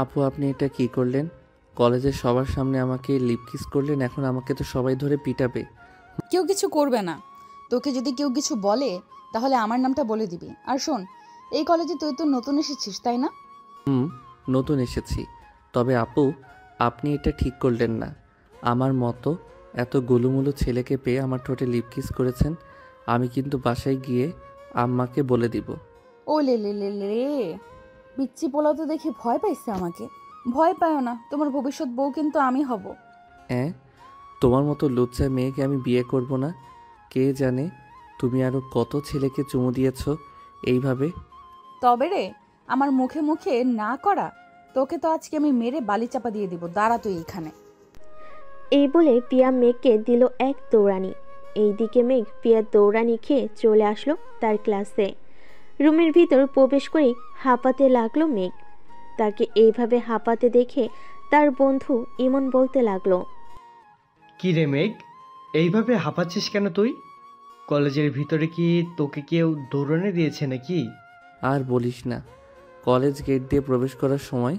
আপু, আপনি এটা কি করলেন? কলেজের সবার সামনে আমাকে লিপ কিস করলেন, এখন আমাকে তো সবাই ধরে পিটাবে। কেউ কিছু করবে না। তোকে যদি কেউ কিছু বলে তাহলে আমার নামটা বলে দিবি। আর শোন, এই কলেজে তুই তো নতুন এসেছিস, তাই না? হুম, নতুন এসেছি। তবে আপু, আপনি এটা ঠিক করলেন না। আমার মতো এত গোলুমুলু ছেলেকে পেয়ে আমার ঠোঁটে লিপ কিস করেছেন। আমি কিন্তু বাসায় গিয়ে আম্মাকে বলে দিব। ও লে লে লে লে রে, পিচ্চি পোলা তো দেখে ভয় পাইছে আমাকে। ভয় পাও না, তোমার ভবিষ্যৎ বউ কিন্তু আমি হব। হ্যাঁ, তোমার মতো লুচ্চা মেয়েকে আমি বিয়ে করব না। কে জানে তুমি আরও কত ছেলেকে চুমু দিয়েছ এইভাবে। তবে রে, আমার মুখে মুখে না করা, তোকে তো আজকে আমি মেরে বালি চাপা দিয়ে দিব। দাঁড়া তুই এখানে। এই বলে পিয়া মেঘকে দিল এক দৌড়ানি। এইদিকে মেঘ পিয়ার দৌড়ানি খেয়ে চলে আসলো তার ক্লাসে। রুমের ভিতর প্রবেশ করে হাঁপাতে লাগলো মেঘ। তাকে এইভাবে হাঁপাতে দেখে তার বন্ধু ইমন বলতে লাগলো, কি রে মেঘ, এইভাবে হাঁপাচ্ছিস কেন তুই? কলেজের ভিতরে কি তোকে কেউ দৌড়ানি দিয়েছে নাকি? আর বলিস না, কলেজ গেট দিয়ে প্রবেশ করার সময়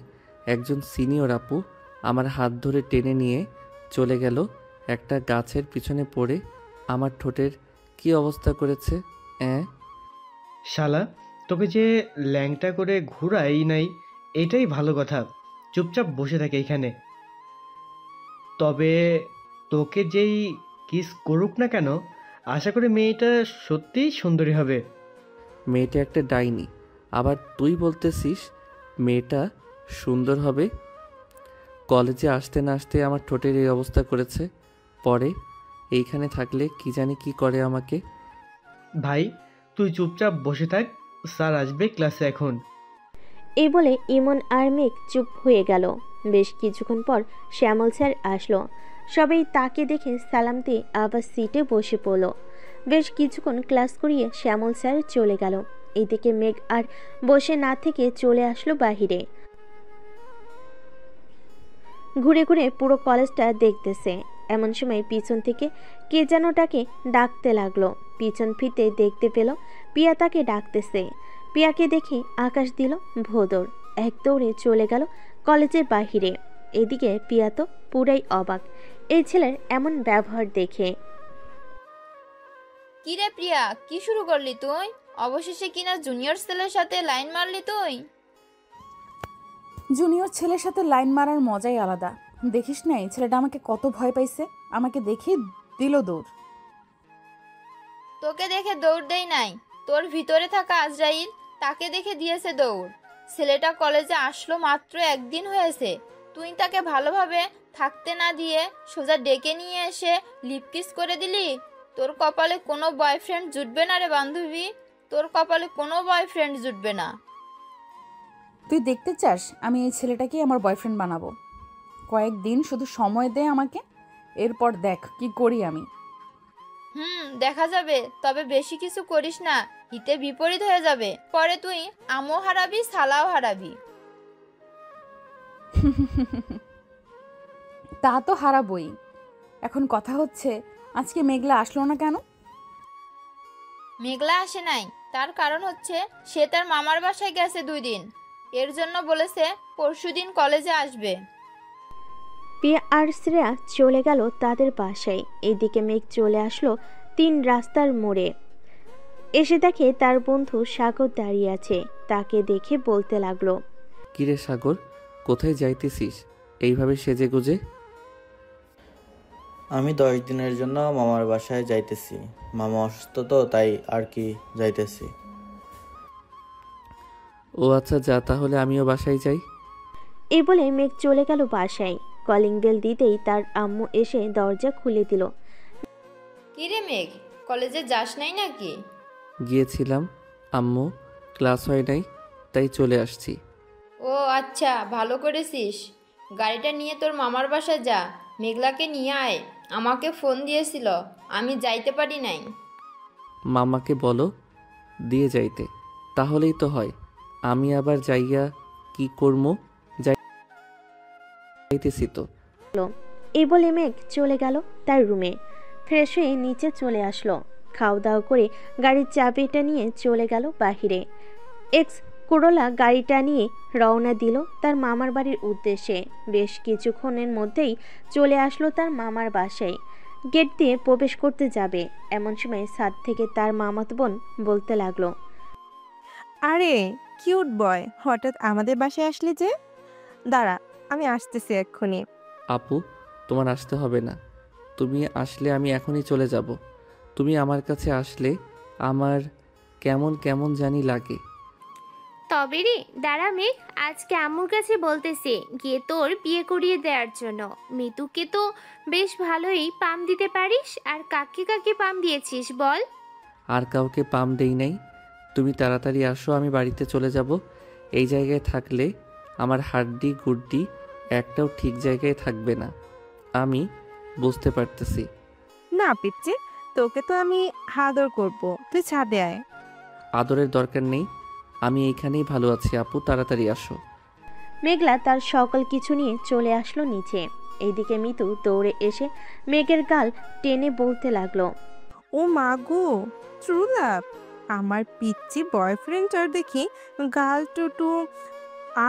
একজন সিনিয়র আপু আমার হাত ধরে টেনে নিয়ে চলে গেল। একটা গাছের পিছনে পড়ে আমার ঠোঁটের কি অবস্থা করেছে। শালা, তোকে যে ল্যাংটা করে ঘুরাই নাই, এটাই ভালো কথা। চুপচাপ বসে থাকে এখানে। তবে তোকে যেই কিস করুক না কেন, আশা করি মেয়েটা সত্যিই সুন্দরী হবে। মেয়েটা একটা ডাইনি, আবার তুই বলতেছিস মেয়েটা সুন্দর হবে? কলেজে আসতে না আসতে আমার ঠোঁটের এই অবস্থা করেছে। পরে এইখানে থাকলে কি জানি কি করে আমাকে। ভাই, তুই চুপচাপ বসে থাক, স্যার আসবে ক্লাসে এখন। এই বলে ইমন আর মেঘ চুপ হয়ে গেল। বেশ কিছুক্ষণ পর শ্যামল স্যার আসলো। সবাই তাকে দেখে সালাম দিয়ে আবার সিটে বসে পড়ল। বেশ কিছুক্ষণ ক্লাস করিয়ে শ্যামল স্যার চলে গেল। এদিকে মেঘ আর বসে না থেকে চলে আসলো বাহিরে। ঘুরে ঘুরে পুরো কলেজটা দেখতেছে। এমন সময় পিছন থেকে কে যেন তাকে ডাকতে লাগলো। পিছন ফিরতে দেখতে পেল পিয়া তাকে ডাকতেছে। পিয়াকে দেখে আকাশ দিল ভোদর, এক দৌড়ে চলে গেল কলেজের বাহিরে। এদিকে পিয়া তো পুরাই অবাক এই ছেলের এমন ব্যবহার দেখে। কিরে প্রিয়া, কি শুরু করলি তুই? অবশেষে কিনা জুনিয়র ছেলের সাথে লাইন মারলি তুই? জুনিয়র ছেলের সাথে লাইন মারার মজাই আলাদা। দেখিস নাই ছেলেটা আমাকে কত ভয় পাইছে, আমাকে দেখে দিল দৌড়। তোকে দেখে দৌড় দেই নাই, তোর ভিতরে থাকা আজরাইল তাকে দেখে দিয়েছে দৌড়। ছেলেটা কলেজে আসলো মাত্র একদিন হয়েছে, তুই তাকে ভালোভাবে থাকতে না দিয়ে সোজা ডেকে নিয়ে এসে লিপকিস করে দিলি। তোর কপালে কোনো বয়ফ্রেন্ড জুটবে না রে বান্ধবী, তোর কপালে কোনো বয়ফ্রেন্ড জুটবে না। তুই দেখতে চাস আমি এই ছেলেটাকে আমার বয়ফ্রেন্ড বানাবো? কয়েকদিন শুধু সময় দে আমাকে, এরপর দেখ কি করি আমি। দেখা যাবে, তবে বেশি কিছু করিস না, হিতে বিপরীত হয়ে যাবে। পরে তুই আমও হারাবি, সালাও হারাবি। তা তো হারাবই। এখন কথা হচ্ছে আজকে মেঘলা আসলো না কেন? মেঘলা আসে নাই, তার কারণ হচ্ছে সে তার মামার বাসায় গেছে 2 দিন। এর জন্য বলেছে পরশুদিন কলেজে আসবে। পিয়া আর শ্রেয়া চলে গেল তাদের বাসায়। এদিকে মেঘ চলে আসলো 3 রাস্তার মোড়ে। এসে দেখে তার বন্ধু সাগর দাঁড়িয়ে আছে। তাকে দেখে বলতে লাগলো, কিরে সাগর, কোথায় যাইতেছিস এইভাবে সেজে গুজে? আমি 10 দিনের জন্য মামার বাসায় যাইতেছি। মামা অসুস্থ তো, তাই আর কি যাইতেছি। ও আচ্ছা, যা তাহলে, আমিও বাসায় যাই। এই বলে মেঘ চলে গেল বাসায়। কলিং বেল দিতেই তার আম্মু এসে দরজা খুলে দিল। কিরে মেঘ, কলেজে যাস নাই নাকি? গিয়েছিলাম আম্মু, ক্লাস হয় নাই তাই চলে আসছি। ও আচ্ছা, ভালো করেছিস। গাড়িটা নিয়ে তোর মামার বাসায় যা, মেঘলাকে নিয়ে আয়। আমাকে ফোন দিয়েছিল, আমি যাইতে পারি নাই। মামাকে বলো দিয়ে যাইতে, তাহলেই তো হয়। আমি আবার যাইয়া কি করবো? যাইতেছি তো। এই বলে মেঘ চলে গেল তার রুমে। ফ্রেশ হয়ে নিচে চলে আসলো। খাওয়া দাওয়া করে গাড়ির চাবিটা নিয়ে চলে গেল বাহিরে। এক্স করোলা গাড়িটা নিয়ে রওনা দিল তার মামার বাড়ির উদ্দেশ্যে। বেশ কিছুক্ষণের মধ্যেই চলে আসলো তার মামার বাসায়। গেট দিয়ে প্রবেশ করতে যাবে এমন সময় ছাদ থেকে তার মামাতো বোন বলতে লাগলো, আরে কিউট বয়, হঠাৎ আমাদের বাসায় আসলি যে? দাঁড়া, আমি আসতেছি এক্ষুনি। আপু, তোমার আসতে হবে না। তুমি আসলে আমি এখনই চলে যাব। তুমি আমার কাছে আসলে আমার কেমন কেমন জানি লাগে। তবে রে দাঁড়া মেঘ, আজকে আম্মুর কাছে বলতেছে গিয়ে তোর বিয়ে করিয়ে দেওয়ার জন্য। মিতুকে তো বেশ ভালোই পাম দিতে পারিস, আর কাকে কাকে পাম দিয়েছিস বল? আর কাউকে পাম দেই নাই। তুমি তাড়াতাড়ি আসো, আমি বাড়িতে চলে যাব। এই জায়গায় থাকলে আমার হাড্ডি গুড্ডি একটাও ঠিক জায়গায় থাকবে না। আমি বুঝতে পারতেছি। না পিচ্ছি, তোকে তো আমি আদর করব, তুই ছাদে আয়। আদরের দরকার নেই, আমি এইখানেই ভালো আছি। আপু তাড়াতাড়ি আসো। মেঘলা তার সকল কিছু নিয়ে চলে আসলো নিচে। এইদিকে মিতু দৌড়ে এসে মেঘের গাল টেনে বলতে লাগলো, ও মা গো, ট্রু লাভ! আমার পিচ্ছি বয়ফ্রেন্ডটার দেখি গাল টুটু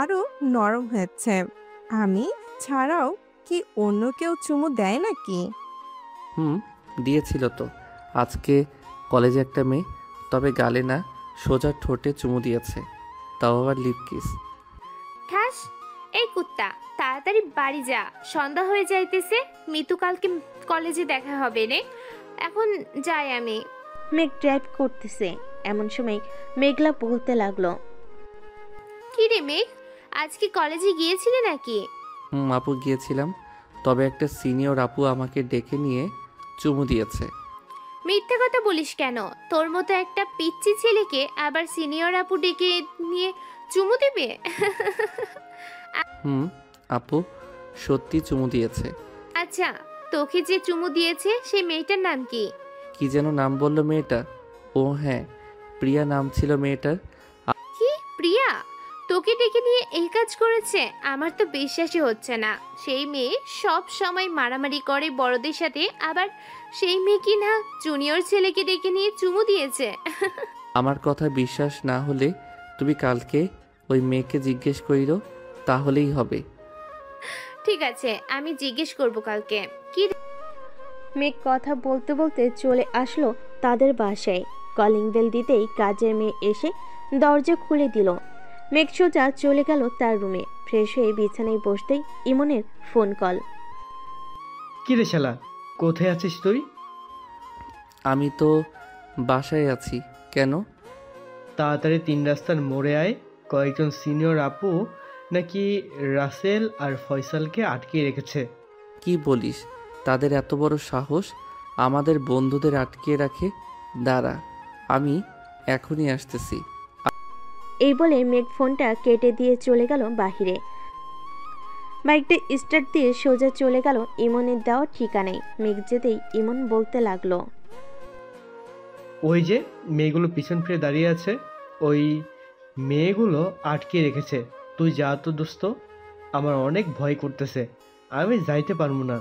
আরো নরম হয়েছে। আমি ছাড়াও কি অন্য কেউ চুমু দেয় নাকি? দিয়েছিল তো। আজকে কলেজে একটা মেয়ে, তবে গালে না, সোজা ঠোঁটে চুমু দিয়েছে, তাও আবার লিপ কিস। ঠাস! এই কুত্তা, তাড়াতাড়ি বাড়ি যা, সন্ধ্যা হয়ে যাইতেছে। মিতু কালকে কলেজে দেখা হবে রে, এখন যাই আমি। মেঘ ড্রাইভ করতেছে এমন সময় মেঘলা বলতে লাগলো, কি রে মেঘ, আজকে কলেজে গিয়েছিলে নাকি? আপু গিয়েছিলাম, তবে একটা সিনিয়র আপু আমাকে ডেকে নিয়ে চুমু দিয়েছে। মিথ্যে কথা বলিস কেন? তোর মতো একটা পিচ্চি ছেলেকে আবার সিনিয়র আপু ডেকে নিয়ে চুমু দিবে? আপু সত্যি চুমু দিয়েছে। আচ্ছা, তোকে যে চুমু দিয়েছে সেই মেয়েটার নাম কি? কি যেন নাম বললো মেয়েটা? ও হ্যাঁ, প্রিয়া নাম ছিল মেয়েটার। কি প্রিয়া? তোকে ডেকে নিয়ে এই কাজ করেছে? আমার তো বিশ্বাসই হচ্ছে না। সেই মেয়ে সব সময় মারামারি করে বড়দের সাথে, আবার সেই মেয়ে কি না জুনিয়র ছেলেকে ডেকে নিয়ে চুমু দিয়েছে? আমার কথা বিশ্বাস না হলে তুমি কালকে ওই মেয়েকে জিজ্ঞেস করিল, তাহলেই হবে। ঠিক আছে, আমি জিজ্ঞেস করব কালকে। কি মেঘ কথা বলতে বলতে চলে আসলো তাদের বাসায়। কলিং বেল দিতেই কাজের মেয়ে এসে দরজা খুলে দিল। মেঘ সোজা চলে গেল তার রুমে। ফ্রেশ হয়ে বিছানায় বসতেই ইমনের ফোন কল। কি রে শালা, কোথায় আছিস তুই? আমি তো বাসায় আছি। কেন? তাড়াতাড়ি 3 রাস্তার মোড়ে আয়। কয়েকজন সিনিয়র আপু নাকি রাসেল আর ফয়সালকে আটকে রেখেছে। কি বলিস? তাদের এত বড় সাহস আমাদের বন্ধুদের আটকিয়ে রাখে? দাঁড়া, আমি এখনই আসতেছি। এই বলে মেঘ ফোনটা কেটে দিয়ে চলে গেল বাহিরে। বাইকটা স্টার্ট দিয়ে সোজা চলে গেল ইমনের দেওয়া ঠিকানায়। মেঘ যেতেই ইমন বলতে লাগলো, ওই যে মেয়েগুলো পিছন ফিরে দাঁড়িয়ে আছে, ওই মেয়েগুলো আটকে রেখেছে। তুই যা তো দোস্ত, আমার অনেক ভয় করতেছে, আমি যাইতে পারবো না।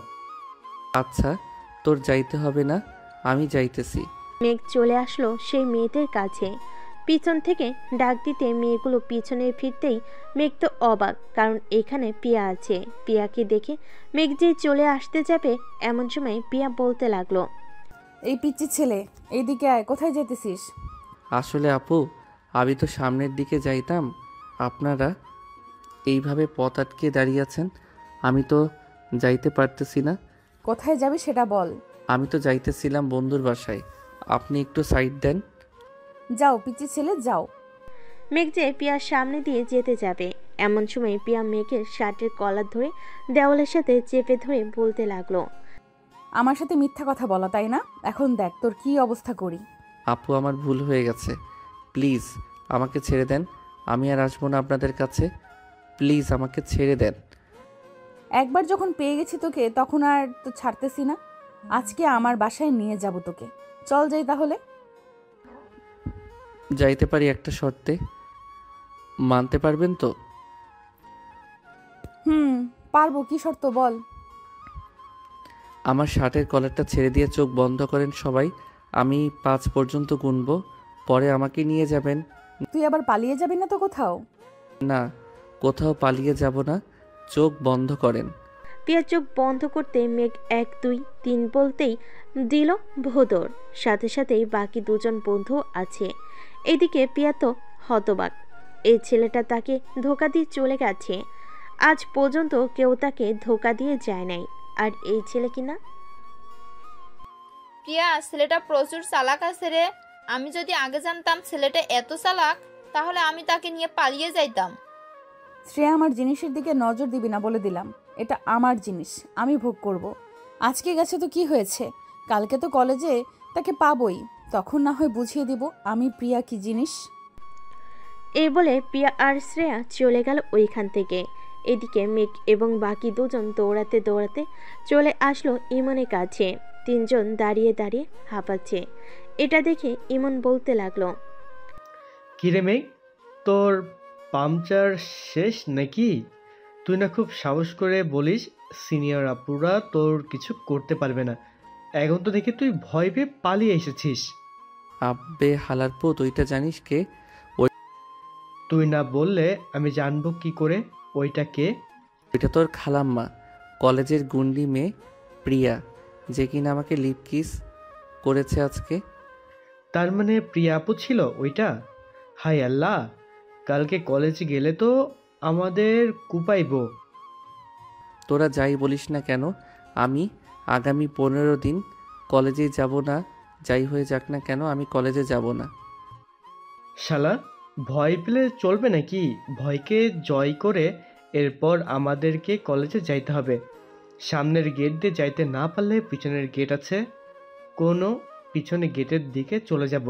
আচ্ছা, তোর যাইতে হবে না, আমি যাইতেছি। মেঘ চলে আসলো সেই মেয়েদের কাছে। পিছন থেকে ডাক দিতে মেয়েগুলো পিছনে ফিরতেই মেঘ তো অবাক, কারণ এখানে পিয়া আছে। পিয়াকে দেখে মেঘ যে চলে আসতে যাবে এমন সময় পিয়া বলতে লাগলো, এই পিচ্চি ছেলে, এইদিকে আয়, কোথায় যেতেছিস? আসলে আপু, আমি তো সামনের দিকে যাইতাম, আপনারা এইভাবে পথ আটকে দাঁড়িয়ে আছেন, আমি তো যাইতে পারতেছি না। কোথায় যাবি সেটা বল। আমি তো যাইতেছিলাম বন্ধুর বাসায়, আপনি একটু সাইড দেন। যাও পিচ্চি ছেলে, যাও। মেঘ যে পিয়ার সামনে দিয়ে যেতে যাবে এমন সময় পিয়া মেঘের শার্টের কলার ধরে দেওয়ালের সাথে চেপে ধরে বলতে লাগলো, আমার সাথে মিথ্যা কথা বলা, তাই না? এখন দেখ তোর কি অবস্থা করি। আপু, আমার ভুল হয়ে গেছে, প্লিজ আমাকে ছেড়ে দেন। আমি আর আসবো না আপনাদের কাছে, প্লিজ আমাকে ছেড়ে দেন। একবার যখন পেয়ে গেছি তোকে, তখন আর তো ছাড়তেছি না। আজকে আমার বাসায় নিয়ে যাব তোকে। চল যাই তাহলে। যাইতে পারি একটা শর্তে, মানতে পারবেন তো? পারবো। কি শর্ত বল। আমার শার্টের কলারটা ছেড়ে দিয়ে চোখ বন্ধ করেন সবাই, আমি 5 পর্যন্ত গুনবো, পরে আমাকে নিয়ে যাবেন। তুই আবার পালিয়ে যাবি না তো কোথাও? না, কোথাও পালিয়ে যাব না। চোখ বন্ধ করেন। পিয়া চোখ বন্ধ করতে মেঘ 1 2 3 বলতেই দিল ভোদর। সাথে সাথেই বাকি দুজন বন্ধু আছে। এদিকে পিয়া তো হতবাক। এই ছেলেটা তাকে ধোকা দিয়ে চলে গেছে। আজ পর্যন্ত কেউ তাকে ধোকা দিয়ে যায় নাই, আর এই ছেলে কিনা। প্রিয়া, ছেলেটা প্রচুর চালাক আছে রে। আমি যদি আগে জানতাম ছেলেটা এত চালাক, তাহলে আমি তাকে নিয়ে পালিয়ে যাইতাম। শ্রেয়া, আমার জিনিসের দিকে নজর দিবি না বলে দিলাম। এটা আমার জিনিস, আমি ভোগ করব। আজকে গেছে তো কি হয়েছে, কালকে তো কলেজে তাকে পাবই, তখন না হয় বুঝিয়ে দিব আমি প্রিয়া কি জিনিস। এই বলে পিয়া আর শ্রেয়া চলে গেল ওইখান থেকে। এদিকে মেঘ এবং বাকি দুজন দৌড়াতে দৌড়াতে চলে আসলো ইমনের কাছে। তিনজন দাঁড়িয়ে দাঁড়িয়ে হাঁপাচ্ছে। এটা দেখে ইমন বলতে লাগলো, কিরে মেঘ, তোর পাংচার শেষ নাকি? তুই না খুব সাহস করে বলিস সিনিয়র আপুরা তোর কিছু করতে পারবে না, এখন তো দেখি তুই ভয় পেয়ে পালিয়ে এসেছিস। আব্বে হালার পুত, ওইটা জানিস কে? তুই না বললে আমি জানবো কি করে ওইটা কে? ওইটা তোর খালাম্মা, কলেজের গুন্ডি মেয়ে প্রিয়া, যে কিনা আমাকে লিপ কিস করেছে আজকে। তার মানে প্রিয়া আপু ছিল ওইটা? হাই আল্লাহ, কালকে কলেজে গেলে তো আমাদের কুপাইবো। তোরা যাই বলিস না কেন, আমি আগামী 15 দিন কলেজে যাব না। যাই হয়ে যাক না কেন, আমি কলেজে যাব না। শালা, ভয় পেলে চলবে নাকি? ভয়কে জয় করে এরপর আমাদেরকে কলেজে যাইতে হবে। সামনের গেট দিয়ে যাইতে না পারলে পিছনের গেট আছে, কোনো পিছনে গেটের দিকে চলে যাব।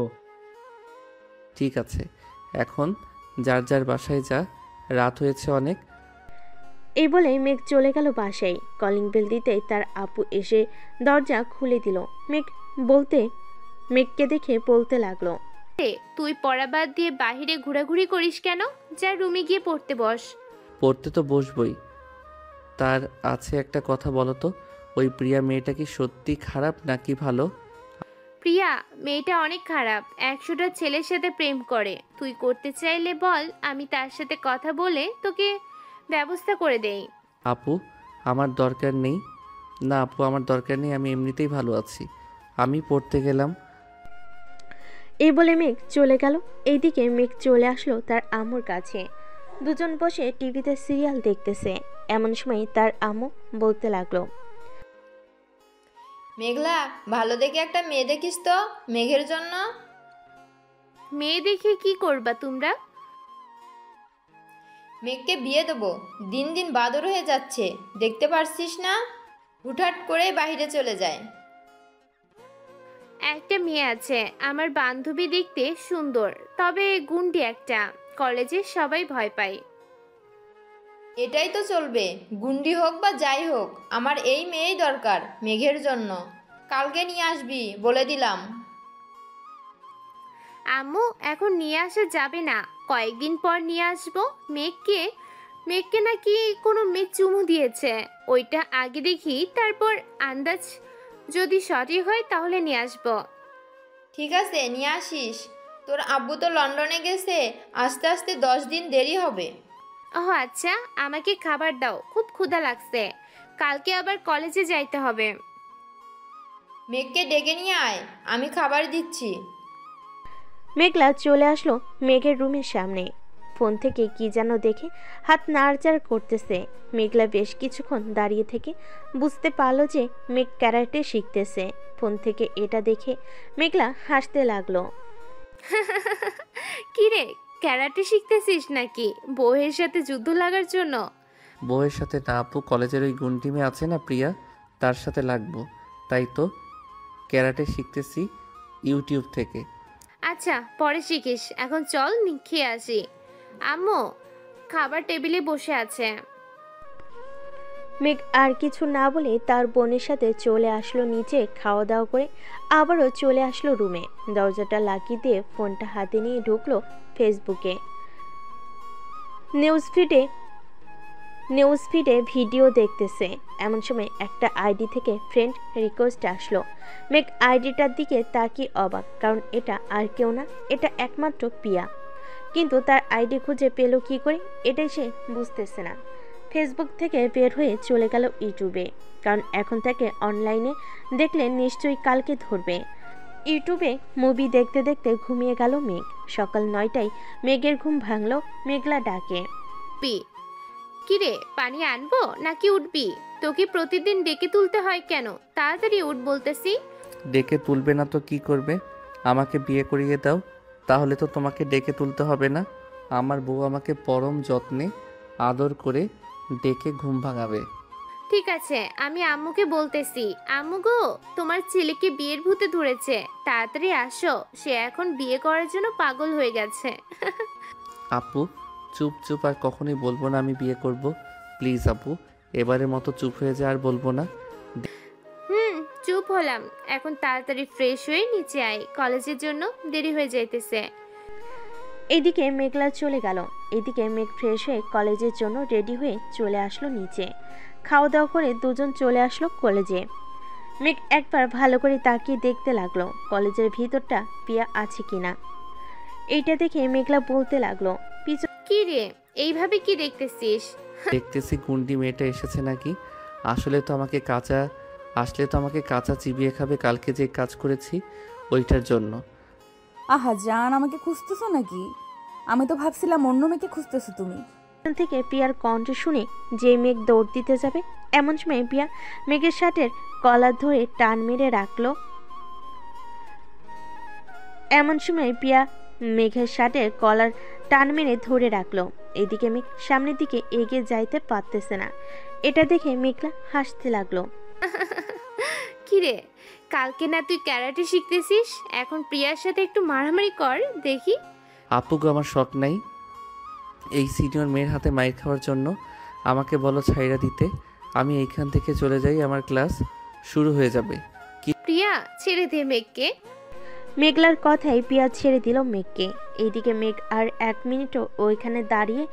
ঠিক আছে, এখন যার যার বাসায় যা, রাত হয়েছে অনেক। এই বলে মেঘ চলে গেল বাসায়। কলিং বেল দিতেই তার আপু এসে দরজা খুলে দিল। মেঘকে দেখে বলতে লাগলো, তুই পড়া বাদ দিয়ে বাহিরে ঘোরাঘুরি করিস কেন? যা রুমে গিয়ে পড়তে বস। পড়তে তো বসবই, তার আছে একটা কথা বলো তো, ওই প্রিয়া মেয়েটা কি সত্যি খারাপ নাকি ভালো? প্রিয়া মেয়েটা অনেক খারাপ, 100টা ছেলের সাথে প্রেম করে। তুই করতে চাইলে বল, আমি তার সাথে কথা বলে তোকে ব্যবস্থা করে দেই। আপু, আমার দরকার নেই। না আপু, আমার দরকার নেই, আমি এমনিতেই ভালো আছি। আমি পড়তে গেলাম। এই বলে মেঘ চলে গেল। এইদিকে মেঘ চলে আসলো তার আম্মুর কাছে। দুজন বসে টিভিতে সিরিয়াল দেখতেছে। এমন সময় তার আম্মু বলতে লাগলো, মেঘলা, ভালো দেখে একটা মেয়ে দেখিস তো মেঘের জন্য। মেয়ে দেখে কি করবা তোমরা? মেঘকে বিয়ে দেবো। দিন দিন বাদর হয়ে যাচ্ছে, দেখতে পারছিস না? হুটহাট করে বাইরে চলে যায়। একটা মেয়ে আছে আমার বান্ধবী, দেখতে সুন্দর, তবে গুন্ডি একটা। কলেজে সবাই ভয় পায়। এটাই তো চলবে, গুন্ডি হোক বা যাই হোক, আমার এই মেয়েই দরকার মেঘের জন্য। কালকে নিয়ে আসবি বলে দিলাম। আম্মু, এখন নিয়ে আসা যাবে না, কয়েকদিন পর নিয়ে আসবো। মেঘকে নাকি কোনো মেয়ে চুমু দিয়েছে, ওইটা আগে দেখি, তারপর আন্দাজ যদি সঠিক হয় তাহলে নিয়ে আসবো। ঠিক আছে, নিয়ে আসিস। তোর আব্বু তো লন্ডনে গেছে, আস্তে আস্তে 10 দিন দেরি হবে। ও আচ্ছা, আমাকে খাবার দাও, খুব ক্ষুধা লাগছে, কালকে আবার কলেজে যাইতে হবে। মেঘকে ডেকে নিয়ে আয়, আমি খাবার দিচ্ছি। মেঘলা চলে আসলো মেঘের রুমের সামনে। ফোন থেকে কি যেন দেখে হাত নাড়াচাড়া করতেছে। মেঘলা বেশ কিছুক্ষণ দাঁড়িয়ে থেকে বুঝতে পারলো যে মেঘ ক্যারাটে শিখতেছে। ফোন থেকে এটা দেখে মেঘলা হাসতে লাগলো। কিরে, ক্যারাটে শিখতেছিস নাকি বউয়ের সাথে যুদ্ধ লাগার জন্য? বউয়ের সাথে না আপু, কলেজের ওই গুন্ডি মেয়ে আছে না প্রিয়া, তার সাথে লাগবো, তাই তো ক্যারাটে শিখতেছি ইউটিউব থেকে। আচ্ছা, পরে শিখিস, এখন চল খেয়ে আসি। আম্মু, খাবার টেবিলে বসে আছে। মেঘ আর কিছু না বলে তার বোনের সাথে চলে আসলো নিচে। খাওয়া দাওয়া করে আবারও চলে আসলো রুমে। দরজাটা লাগিয়ে দিয়ে ফোনটা হাতে নিয়ে ঢুকলো ফেসবুকে। নিউজ ফিডে নিউজ ফিডে ভিডিও দেখতেছে। এমন সময় একটা আইডি থেকে ফ্রেন্ড রিকোয়েস্ট আসলো। মেঘ আইডিটার দিকে তাকিয়ে অবাক, কারণ এটা আর কেউ না, এটা একমাত্র পিয়া। কিন্তু তার আইডি খুঁজে পেল কি করে, এটাই সে বুঝতেছে না। ফেসবুক থেকে বের হয়ে চলে গেল ইউটিউবে, কারণ এখন তাকে অনলাইনে দেখলে নিশ্চয়ই কালকে ধরবে। ইউটিউবে মুভি দেখতে দেখতে ঘুমিয়ে গেল মেঘ। সকাল 9টায় মেঘের ঘুম ভাঙলো মেঘলা ডাকে। পি কিরে, পানি আনবো নাকি উঠবি? তোকে প্রতিদিন ডেকে তুলতে হয় কেন? তাড়াতাড়ি উঠ বলতেছি। ডেকে তুলবে না তো কি করবে? আমাকে বিয়ে করিয়ে দাও, তাহলে তো তোমাকে ডেকে তুলতে হবে না। আমার বউ আমাকে পরম যত্নে আদর করে ডেকে ঘুম ভাঙাবে। ঠিক আছে, আমি আম্মুকে বলতেছি। আম্মু গো, তোমার ছেলেকে বিয়ের ভূতে ধরেছে, তাড়াতাড়ি আসো। সে এখন বিয়ে করার জন্য পাগল হয়ে গেছে। আপু চুপ চুপ, আর কখনোই বলবো না আমি বিয়ে করব। প্লিজ আপু, এবারের মতো চুপ হয়ে যা, আর বলবো না। চুপ হলাম। এখন তাড়াতাড়ি ফ্রেশ হয়ে নিচে আয়, কলেজের জন্য দেরি হয়ে যাইতেছে। এদিকে মেঘলা চলে গেল। এদিকে মেঘ ফ্রেশ হয়ে কলেজের জন্য রেডি হয়ে চলে আসলো নিচে। খাওয়া দাওয়া করে দুজন চলে আসলো কলেজে। মেঘ একবার ভালো করে তাকিয়ে দেখতে লাগলো কলেজের ভিতরটা পিয়া আছে কিনা। এইটা দেখে মেঘলা বলতে লাগলো, কি রে, এইভাবে কি দেখতেছিস? দেখতেছি গুন্ডি মেয়েটা এসেছে নাকি। আসলে তো আমাকে কাঁচা চিবিয়ে খাবে, কালকে যে কাজ করেছি ওইটার জন্য। আহা জান, আমাকে খুঁজতেছো নাকি? আমি তো ভাবছিলাম অন্য মেয়েকে খুঁজতেছো তুমি। পেছন থেকে পিয়ার কণ্ঠ শুনে যে মেঘ দৌড় দিতে যাবে, এমন সময় পিয়া মেঘের শার্টের কলার ধরে টান মেরে রাখলো। মেঘের শার্টের কলার টান মেরে ধরে রাখলো। এদিকে মেঘ সামনের দিকে এগিয়ে যাইতে পারতেছে না। এটা দেখে মেঘলা হাসতে লাগলো। কিরে, কালকে না তুই ক্যারাটে শিখতেছিস? এখন প্রিয়ার সাথে একটু মারামারি কর দেখি। আপু গো, আমার শখ নাই এই সিনিয়র মেয়ের হাতে মাইর খাওয়ার জন্য। আমাকে বলো ছাইরা দিতে, আমি এইখান থেকে চলে যাই, আমার ক্লাস শুরু হয়ে যাবে। প্রিয়া, ছেড়ে দে মেঘকে। মেঘলার কথাই পিয়া ছেড়ে দিল মেঘকে। এইদিকে মেঘ আর 1 মিনিটও ওইখানে দাঁড়িয়ে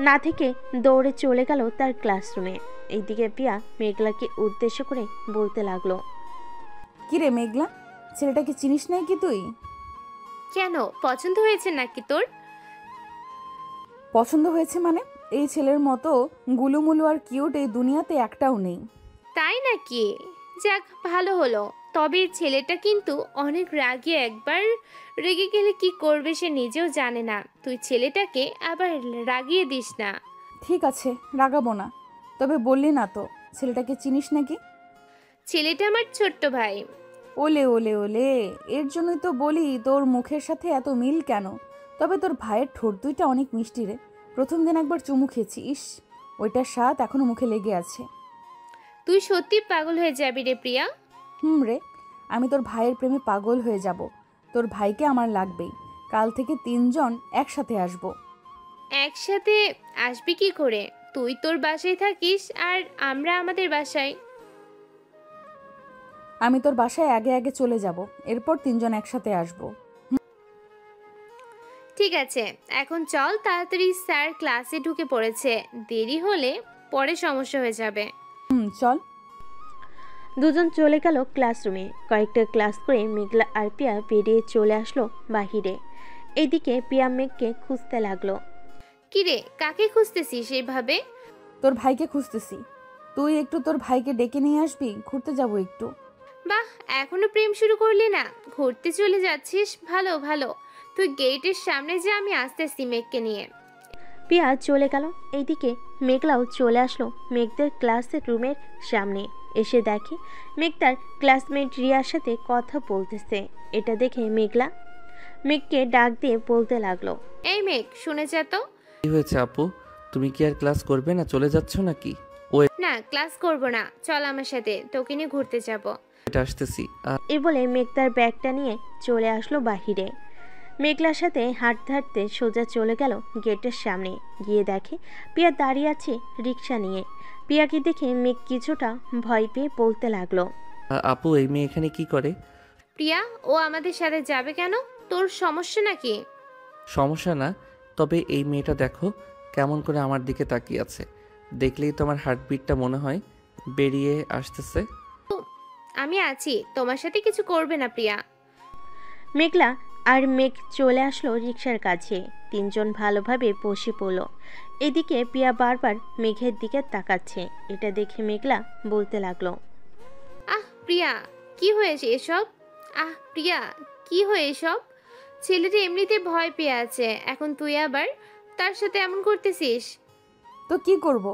না থেকে দৌড়ে চলে গেল তার ক্লাসরুমে। এইদিকে পিয়া মেঘলাকে উদ্দেশ্য করে বলতে লাগলো, কিরে মেঘলা, ছেলেটাকে চিনিস নাই কি তুই? কেন, পছন্দ হয়েছে নাকি তোর? পছন্দ হয়েছে মানে? এই ছেলের মতো গুলুমুলু আর কিউট এই দুনিয়াতে একটাও নেই। তাই নাকি? যাক, ভালো হলো। তবে ছেলেটা কিন্তু অনেক রাগী, একবার রেগে গেলে কি করবে সে নিজেও জানে না। তুই ছেলেটাকে আবার রাগিয়ে দিস না। ঠিক আছে, রাগাবো না। তবে বললি না তো, ছেলেটাকে চিনিস নাকি? ছেলেটা আমার ছোট্ট ভাই। ওলে ওলে ওলে, এর জন্যই তো বলি তোর মুখের সাথে এত মিল কেন। তবে তোর ভাইয়ের ঠোঁট দুইটা অনেক মিষ্টি রে। প্রথম দিন একবার চুমু খেয়েছি, ইস, ওইটার স্বাদ এখনো মুখে লেগে আছে। তুই সত্যি পাগল হয়ে যাবি রে প্রিয়া। রে, আমি তোর ভাইয়ের প্রেমে পাগল হয়ে যাব। তোর ভাইকে আমার লাগবেই। কাল থেকে 3 জন একসাথে আসব। একসাথে আসবি কি করে? তুই তোর বাসায় থাকিস আর আমরা আমাদের বাসায়। আমি তোর বাসায় আগে আগে চলে যাব, এরপর 3 জন একসাথে আসব। ঠিক আছে, এখন চল তাড়াতাড়ি, স্যার ক্লাসে ঢুকে পড়েছে। দেরি হলে পরে সমস্যা হয়ে যাবে। চল। দুজন চলে গেল ক্লাসরুমে। কয়েকটা ক্লাস করে মেঘলা আর পিয়া বেরিয়ে চলে আসলো বাহিরে। এইদিকে পিয়া মেঘকে খুঁজতে লাগলো। কিরে, কাকে খুঁজতেছিস এইভাবে? তোর ভাইকে খুঁজতেছি। তুই একটু তোর ভাইকে ডেকে নিয়ে আসবি, ঘুরতে যাব একটু। বাহ, এখনো প্রেম শুরু করলি না? ঘুরতে চলে যাচ্ছিস? ভালো ভালো। তুই গেটের সামনে যা, আমি আসতেছি মেঘকে নিয়ে। পিয়া চলে গেল। এইদিকে মেঘলাও চলে আসলো মেঘদের ক্লাসের রুমের সামনে। এসে দেখে মেঘ তার ক্লাসমেট রিয়ার সাথে কথা বলতেছে। এটা দেখে মেঘলা মেঘকে ডাক দিয়ে বলতে লাগলো, এই মেঘ, শুনে যা তো। কি হয়েছে আপু, তুমি কি আর ক্লাস করবে না? চলে যাচ্ছ নাকি? না, ক্লাস করব না, চল আমার সাথে, তোকে নিয়ে ঘুরতে যাব। এটা আসতেছি। এ বলে মেঘ তার ব্যাগটা নিয়ে চলে আসলো বাহিরে। মেঘলার সাথে হাঁটতে হাঁটতে সোজা চলে গেল গেটের সামনে। গিয়ে দেখে পিয়া দাঁড়িয়ে আছে রিক্সা নিয়ে। পিয়াকে দেখে মেঘ কিছুটা ভয় পেয়ে বলতে লাগলো, আপু এই মেয়ে এখানে কি করে? প্রিয়া, ও আমাদের সাথে যাবে কেন? তোর সমস্যা নাকি? সমস্যা না, তবে এই মেয়েটা দেখো কেমন করে আমার দিকে তাকিয়ে আছে। দেখলেই তোমার হার্টবিটটা মনে হয় বেরিয়ে আসতেছে। আমি আছি, তোমার সাথে কিছু করবে না প্রিয়া। মেঘলা আর মেঘ চলে আসলো রিক্সার কাছে। তিনজন ভালোভাবে বসে পড়ল। এদিকে পিয়া বারবার মেঘের দিকে তাকাচ্ছে। এটা দেখে মেঘলা বলতে লাগলো, আহ প্রিয়া, কি হয়েছে এসব? আহ প্রিয়া, কি হয়ে এসব? ছেলেটা এমনিতে ভয় পেয়ে আছে, এখন তুই আবার তার সাথে এমন করতেছিস? তো কি করব?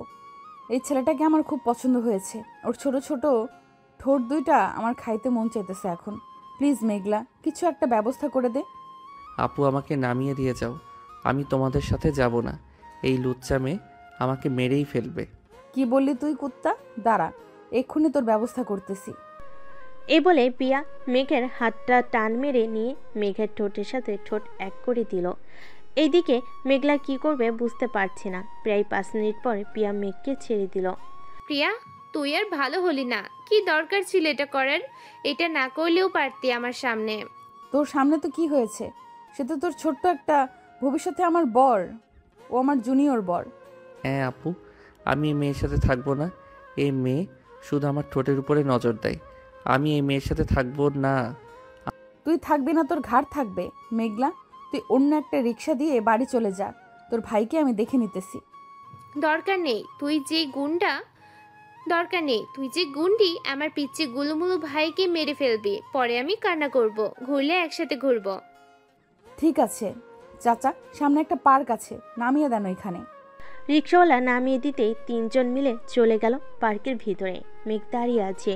এই ছেলেটাকে আমার খুব পছন্দ হয়েছে। ওর ছোট ছোট ঠোঁট দুইটা আমার খাইতে মন চাইতেছে এখন। প্লিজ মেঘলা, কিছু একটা ব্যবস্থা করে দে। আপু আমাকে নামিয়ে দিয়ে যাও, আমি তোমাদের সাথে যাব না। এই লুচ্চা মেয়ে আমাকে মেরেই ফেলবে। কি বললি তুই কুত্তা? দাঁড়া, এক্ষুনি তোর ব্যবস্থা করতেছি। এই বলে পিয়া মেঘের হাতটা টান মেরে নিয়ে মেঘের ঠোঁটের সাথে ঠোঁট এক করে দিল। এইদিকে মেঘলা কি করবে বুঝতে পারছে না। প্রায় 5 মিনিট পর পিয়া মেঘকে ছেড়ে দিল। প্রিয়া, তুই আর ভালো হলি না। কি দরকার ছিল এটা করার? এটা না করলেও পারতি আমার সামনে। তোর সামনে তো কি হয়েছে? সে তো তোর ছোট্ট একটা, ভবিষ্যতে আমার বর। ও আমার জুনিয়র বর। হ্যাঁ আপু, আমি এই মেয়ের সাথে থাকবো না। এই মেয়ে শুধু আমার ঠোঁটের উপরে নজর দেয়। আমি এই মেয়ের সাথে থাকবো না। তুই থাকবি না, তোর ঘাড় থাকবে। মেঘলা, তুই অন্য একটা রিক্সা দিয়ে বাড়ি চলে যা। তোর ভাইকে আমি দেখে নিতেছি। দরকার নেই তুই যে গুন্ডি আমার পিচ্ছি গুলুমুলু ভাইকে মেরে ফেলবি। পরে আমি কান্না করব, ঘুরলে একসাথে ঘুরবো। ঠিক আছে চাচা, সামনে একটা পার্ক আছে, নামিয়ে দেন ওইখানে। রিক্সাওয়ালা নামিয়ে দিতেই তিনজন মিলে চলে গেল পার্কের ভিতরে। মেঘ দাঁড়িয়ে আছে।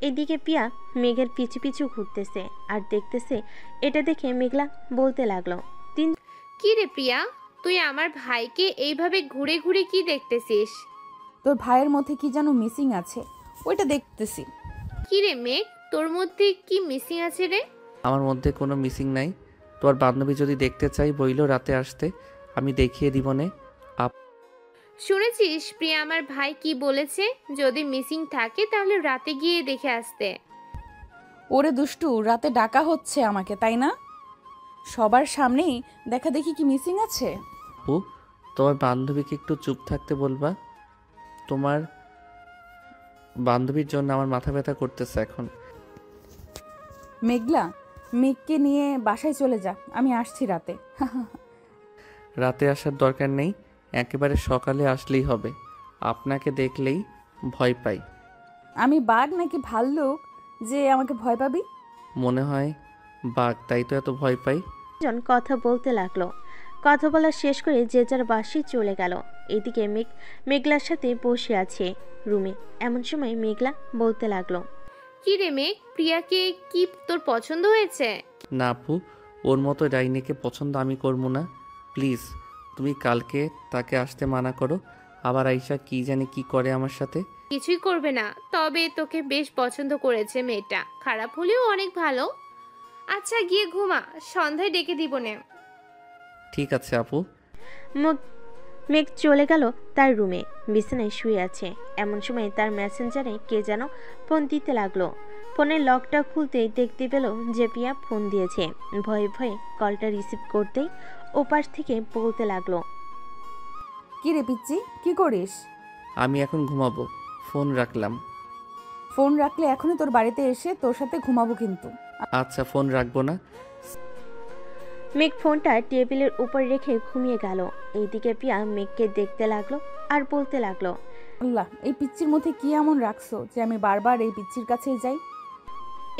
এদিকে পিয়া মেঘের পিছু পিছু ঘুরতেছে আর দেখতেছে। এটা দেখে মেঘলা বলতে লাগলো, কি রে প্রিয়া, তুই আমার ভাইকে এইভাবে ঘুরে ঘুরে কি দেখতেছিস? তোর ভাইয়ের মধ্যে কি যেন মিসিং আছে, ওইটা দেখতেছি। কি রে মেঘ, তোর মধ্যে কি মিসিং আছে রে? আমার মধ্যে কোনো মিসিং নাই। তোর বান্ধবী যদি দেখতে চাই বইলো রাতে আসতে, আমি দেখিয়ে দিব নে। শুনেছিস প্রিয়া আমার ভাই কি বলেছে? যদি মিসিং থাকে তাহলে রাতে গিয়ে দেখে আসতে। ওরে দুষ্টু, রাতে ডাকা হচ্ছে আমাকে, তাই না? সবার সামনেই দেখা দেখি কি মিসিং আছে। আপু, তোমার বান্ধবীকে একটু চুপ থাকতে বলবা? তোমার বান্ধবীর জন্য আমার মাথা ব্যথা করতেছে এখন। মেঘলা, মেঘকে নিয়ে বাসায় চলে যা, আমি আসছি রাতে। রাতে আসার দরকার নেই, একেবারে সকালে আসলেই হবে। আপনাকে দেখলেই ভয় পাই। আমি বাঘ নাকি ভাল্লুক যে আমাকে ভয় পাবি? মনে হয় বাঘ, তাই তো এত ভয় পাই। জন কথা বলতে লাগলো। কথা বলা শেষ করে যে যার বাসায় চলে গেল। এদিকে মেঘলার সাথে বসে আছে রুমে। এমন সময় মেঘলা বলতে লাগলো, কি রে মেঘ, প্রিয়াকে কি তোর পছন্দ হয়েছে? না আপু, ওর মতো ডাইনিকে পছন্দ আমি করবো না। প্লিজ তুমি কালকে তাকে আসতে মানা করো। আবার আইসা কি জানি কি করে আমার সাথে। কিছুই করবে না, তবে তোকে বেশ পছন্দ করেছে মেয়েটা। খারাপ হলেও অনেক ভালো। আচ্ছা গিয়ে ঘুমা, সন্ধ্যায় ডেকে দিব নে। ঠিক আছে আপু। মেঘ চলে গেল তার রুমে। বিছানায় শুয়ে আছে। এমন সময় তার মেসেঞ্জারে কে যেন ফোন দিতে লাগলো। ফোনের লকটা খুলতেই দেখতে পেল যে পিয়া ফোন দিয়েছে। ভয়ে ভয়ে কলটা রিসিভ করতেই ওপাশ থেকে বলতে লাগলো, কি রে পিচ্চি, কি করিস? আমি এখন ঘুমাবো, ফোন রাখলাম। ফোন রাখলে এখনই তোর বাড়িতে এসে তোর সাথে ঘুমাবো কিন্তু। আচ্ছা, ফোন রাখবো না। মেঘ ফোনটা টেবিলের উপর রেখে ঘুমিয়ে গেল। এইদিকে পিয়া মেঘকে দেখতে লাগলো আর বলতে লাগলো, আল্লাহ, এই পিচ্চির মধ্যে কি এমন রাখছো যে আমি বারবার এই পিচ্চির কাছেই যাই?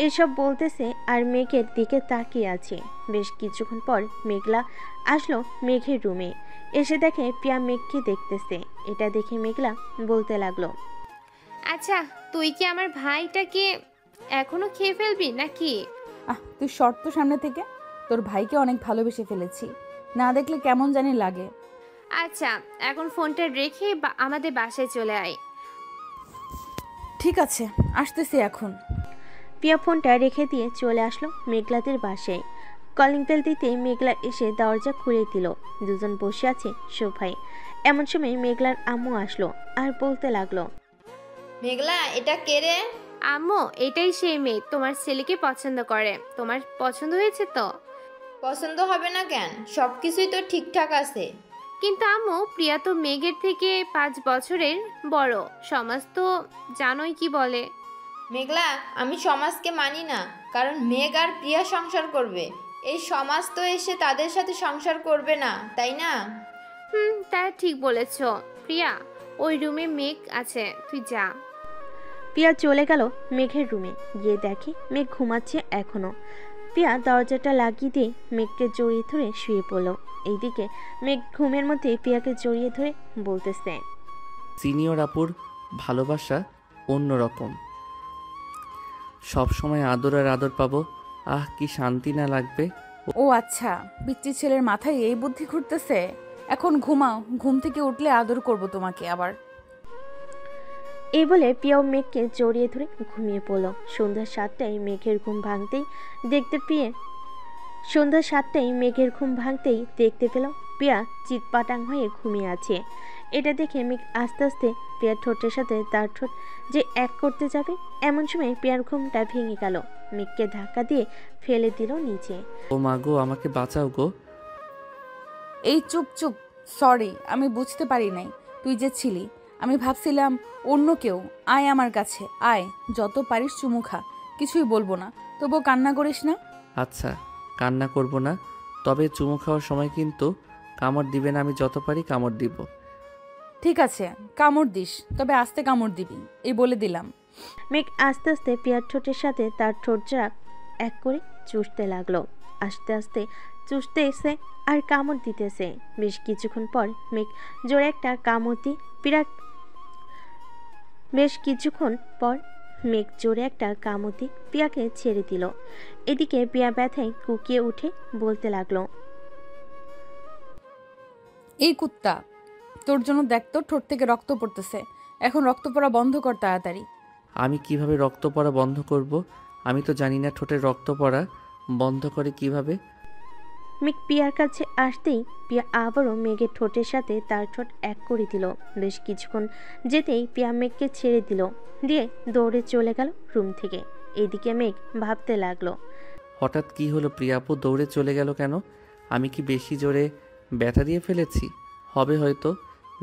এসব বলতেছে আর মেঘের দিকে তাকিয়ে আছে। বেশ কিছুক্ষণ পর মেঘলা আসলো মেঘের রুমে। এসে দেখে পিয়া মেঘকে দেখতেছে। এটা দেখে মেঘলা বলতে লাগলো, আচ্ছা তুই কি আমার ভাইটাকে এখনো খেয়ে ফেলবি নাকি? তুই শর্ত সামনে থেকে। তোর ভাইকে অনেক ভালোবেসে ফেলেছি, না দেখলে কেমন জানি লাগে। আচ্ছা এখন ফোনটা রেখে আমাদের বাসায় চলে আয়। ঠিক আছে, আসতেছি এখন। পিয়া ফোনটা রেখে দিয়ে চলে আসলো মেঘলাদের বাসায়। কলিং বেল দিতেই মেঘলা এসে দরজা খুলে দিল। দুজন বসে আছে সোফায়। এমন সময় মেঘলার আম্মু আসলো আর বলতে লাগলো, মেঘলা, এটা কে রে? আম্মু, এটাই সেই মেয়ে তোমার ছেলেকে পছন্দ করে। তোমার পছন্দ হয়েছে তো? পছন্দ হবে না কেন? সবকিছুই তো ঠিকঠাক আছে। কিন্তু আম্মু, প্রিয়া তো মেঘের থেকে 5 বছরের বড়। সমাজ তো জানোই কি বলে। মেঘলা, আমি সমাজকে মানি না, কারণ মেঘ আর প্রিয়া সংসার করবে। এই সমাজ তো এসে তাদের সাথে সংসার করবে না, তাই না? তা ঠিক বলেছ। প্রিয়া, ওই রুমে মেঘ আছে, তুই যা। পিয়া চলে গেল মেঘের রুমে, গিয়ে দেখে মেঘ ঘুমাচ্ছে এখনো। পিয়া দরজাটা লাগিয়ে দিয়ে মেঘকে জড়িয়ে ধরে শুয়ে পড়ল। এইদিকে মেঘ ঘুমের মধ্যে পিয়াকে জড়িয়ে ধরে বলতেছে, সিনিয়র আপুর ভালোবাসা অন্যরকম, সব সময় আদর আর আদর পাবো। আহ, কি শান্তি না লাগবে। ও আচ্ছা, পিচ্চি ছেলের মাথায় এই বুদ্ধি ঘুরতেছে। এখন ঘুমাও, ঘুম থেকে উঠলে আদর করব তোমাকে আবার। এই বলে পিয়াও মেঘকে জড়িয়ে ধরে ঘুমিয়ে পড়ল। সন্ধ্যা 7টায় মেঘের ঘুম ভাঙতেই দেখতে পেল পিয়া চিৎপাটাং হয়ে ঘুমিয়ে আছে। এটা দেখে মেঘ আস্তে আস্তে পিয়ার ঠোঁটের সাথে তার ঠোঁট যে এক করতে যাবে, এমন সময় পিয়ার ঘুমটা ভেঙে গেল। মেঘকে ধাক্কা দিয়ে ফেলে দিল নিচে। ও মা গো, আমাকে বাঁচাও গো। এই চুপ চুপ, সরি, আমি বুঝতে পারি নাই তুই যে ছিলি। আমি ভাবছিলাম অন্য কেউ। আয় আমার কাছে, আয়, যত পারিস চুমু খা, কিছুই বলবো না, তবুও কান্না করিস না। আচ্ছা, কান্না করব না, তবে চুমু খাওয়ার সময় কিন্তু কামড় দিবে না। আমি যত পারি কামড় দিব। ঠিক আছে, কামড় দিস, তবে আস্তে কামড় দিবি, এই বলে দিলাম। মেঘ আস্তে আস্তে পিয়ার ঠোঁটের সাথে তার ঠোঁটজোড়া এক করে চুষতে লাগলো। আস্তে আস্তে চুষতে এসে আর কামড় দিতেছে। বেশ কিছুক্ষণ পর মেঘ জোরে একটা কামড় দিয়ে পিয়াকে ছেড়ে দিল। এদিকে পিয়া ব্যথায় কুকিয়ে উঠে বলতে লাগলো, এই কুত্তা, তোর জন্য দেখতো ঠোঁট থেকে রক্ত পড়তেছে, এখন রক্ত পড়া বন্ধ কর তাড়াতাড়ি। আমি কিভাবে রক্ত পড়া বন্ধ করব? আমি তো জানি না ঠোঁটের রক্ত পড়া বন্ধ করে কিভাবে। মেঘ পিয়ার কাছে আসতেই পিয়া আবারও মেঘের ঠোঁটের সাথে তার ঠোঁট এক করে দিল। বেশ কিছুক্ষণ যেতেই পিয়া মেঘকে ছেড়ে দিল, দিয়ে দৌড়ে চলে গেল রুম থেকে। এদিকে মেঘ ভাবতে লাগলো, হঠাৎ কি হলো? প্রিয়া আপু দৌড়ে চলে গেল কেন? আমি কি বেশি জোরে ব্যথা দিয়ে ফেলেছি? হবে হয়তো।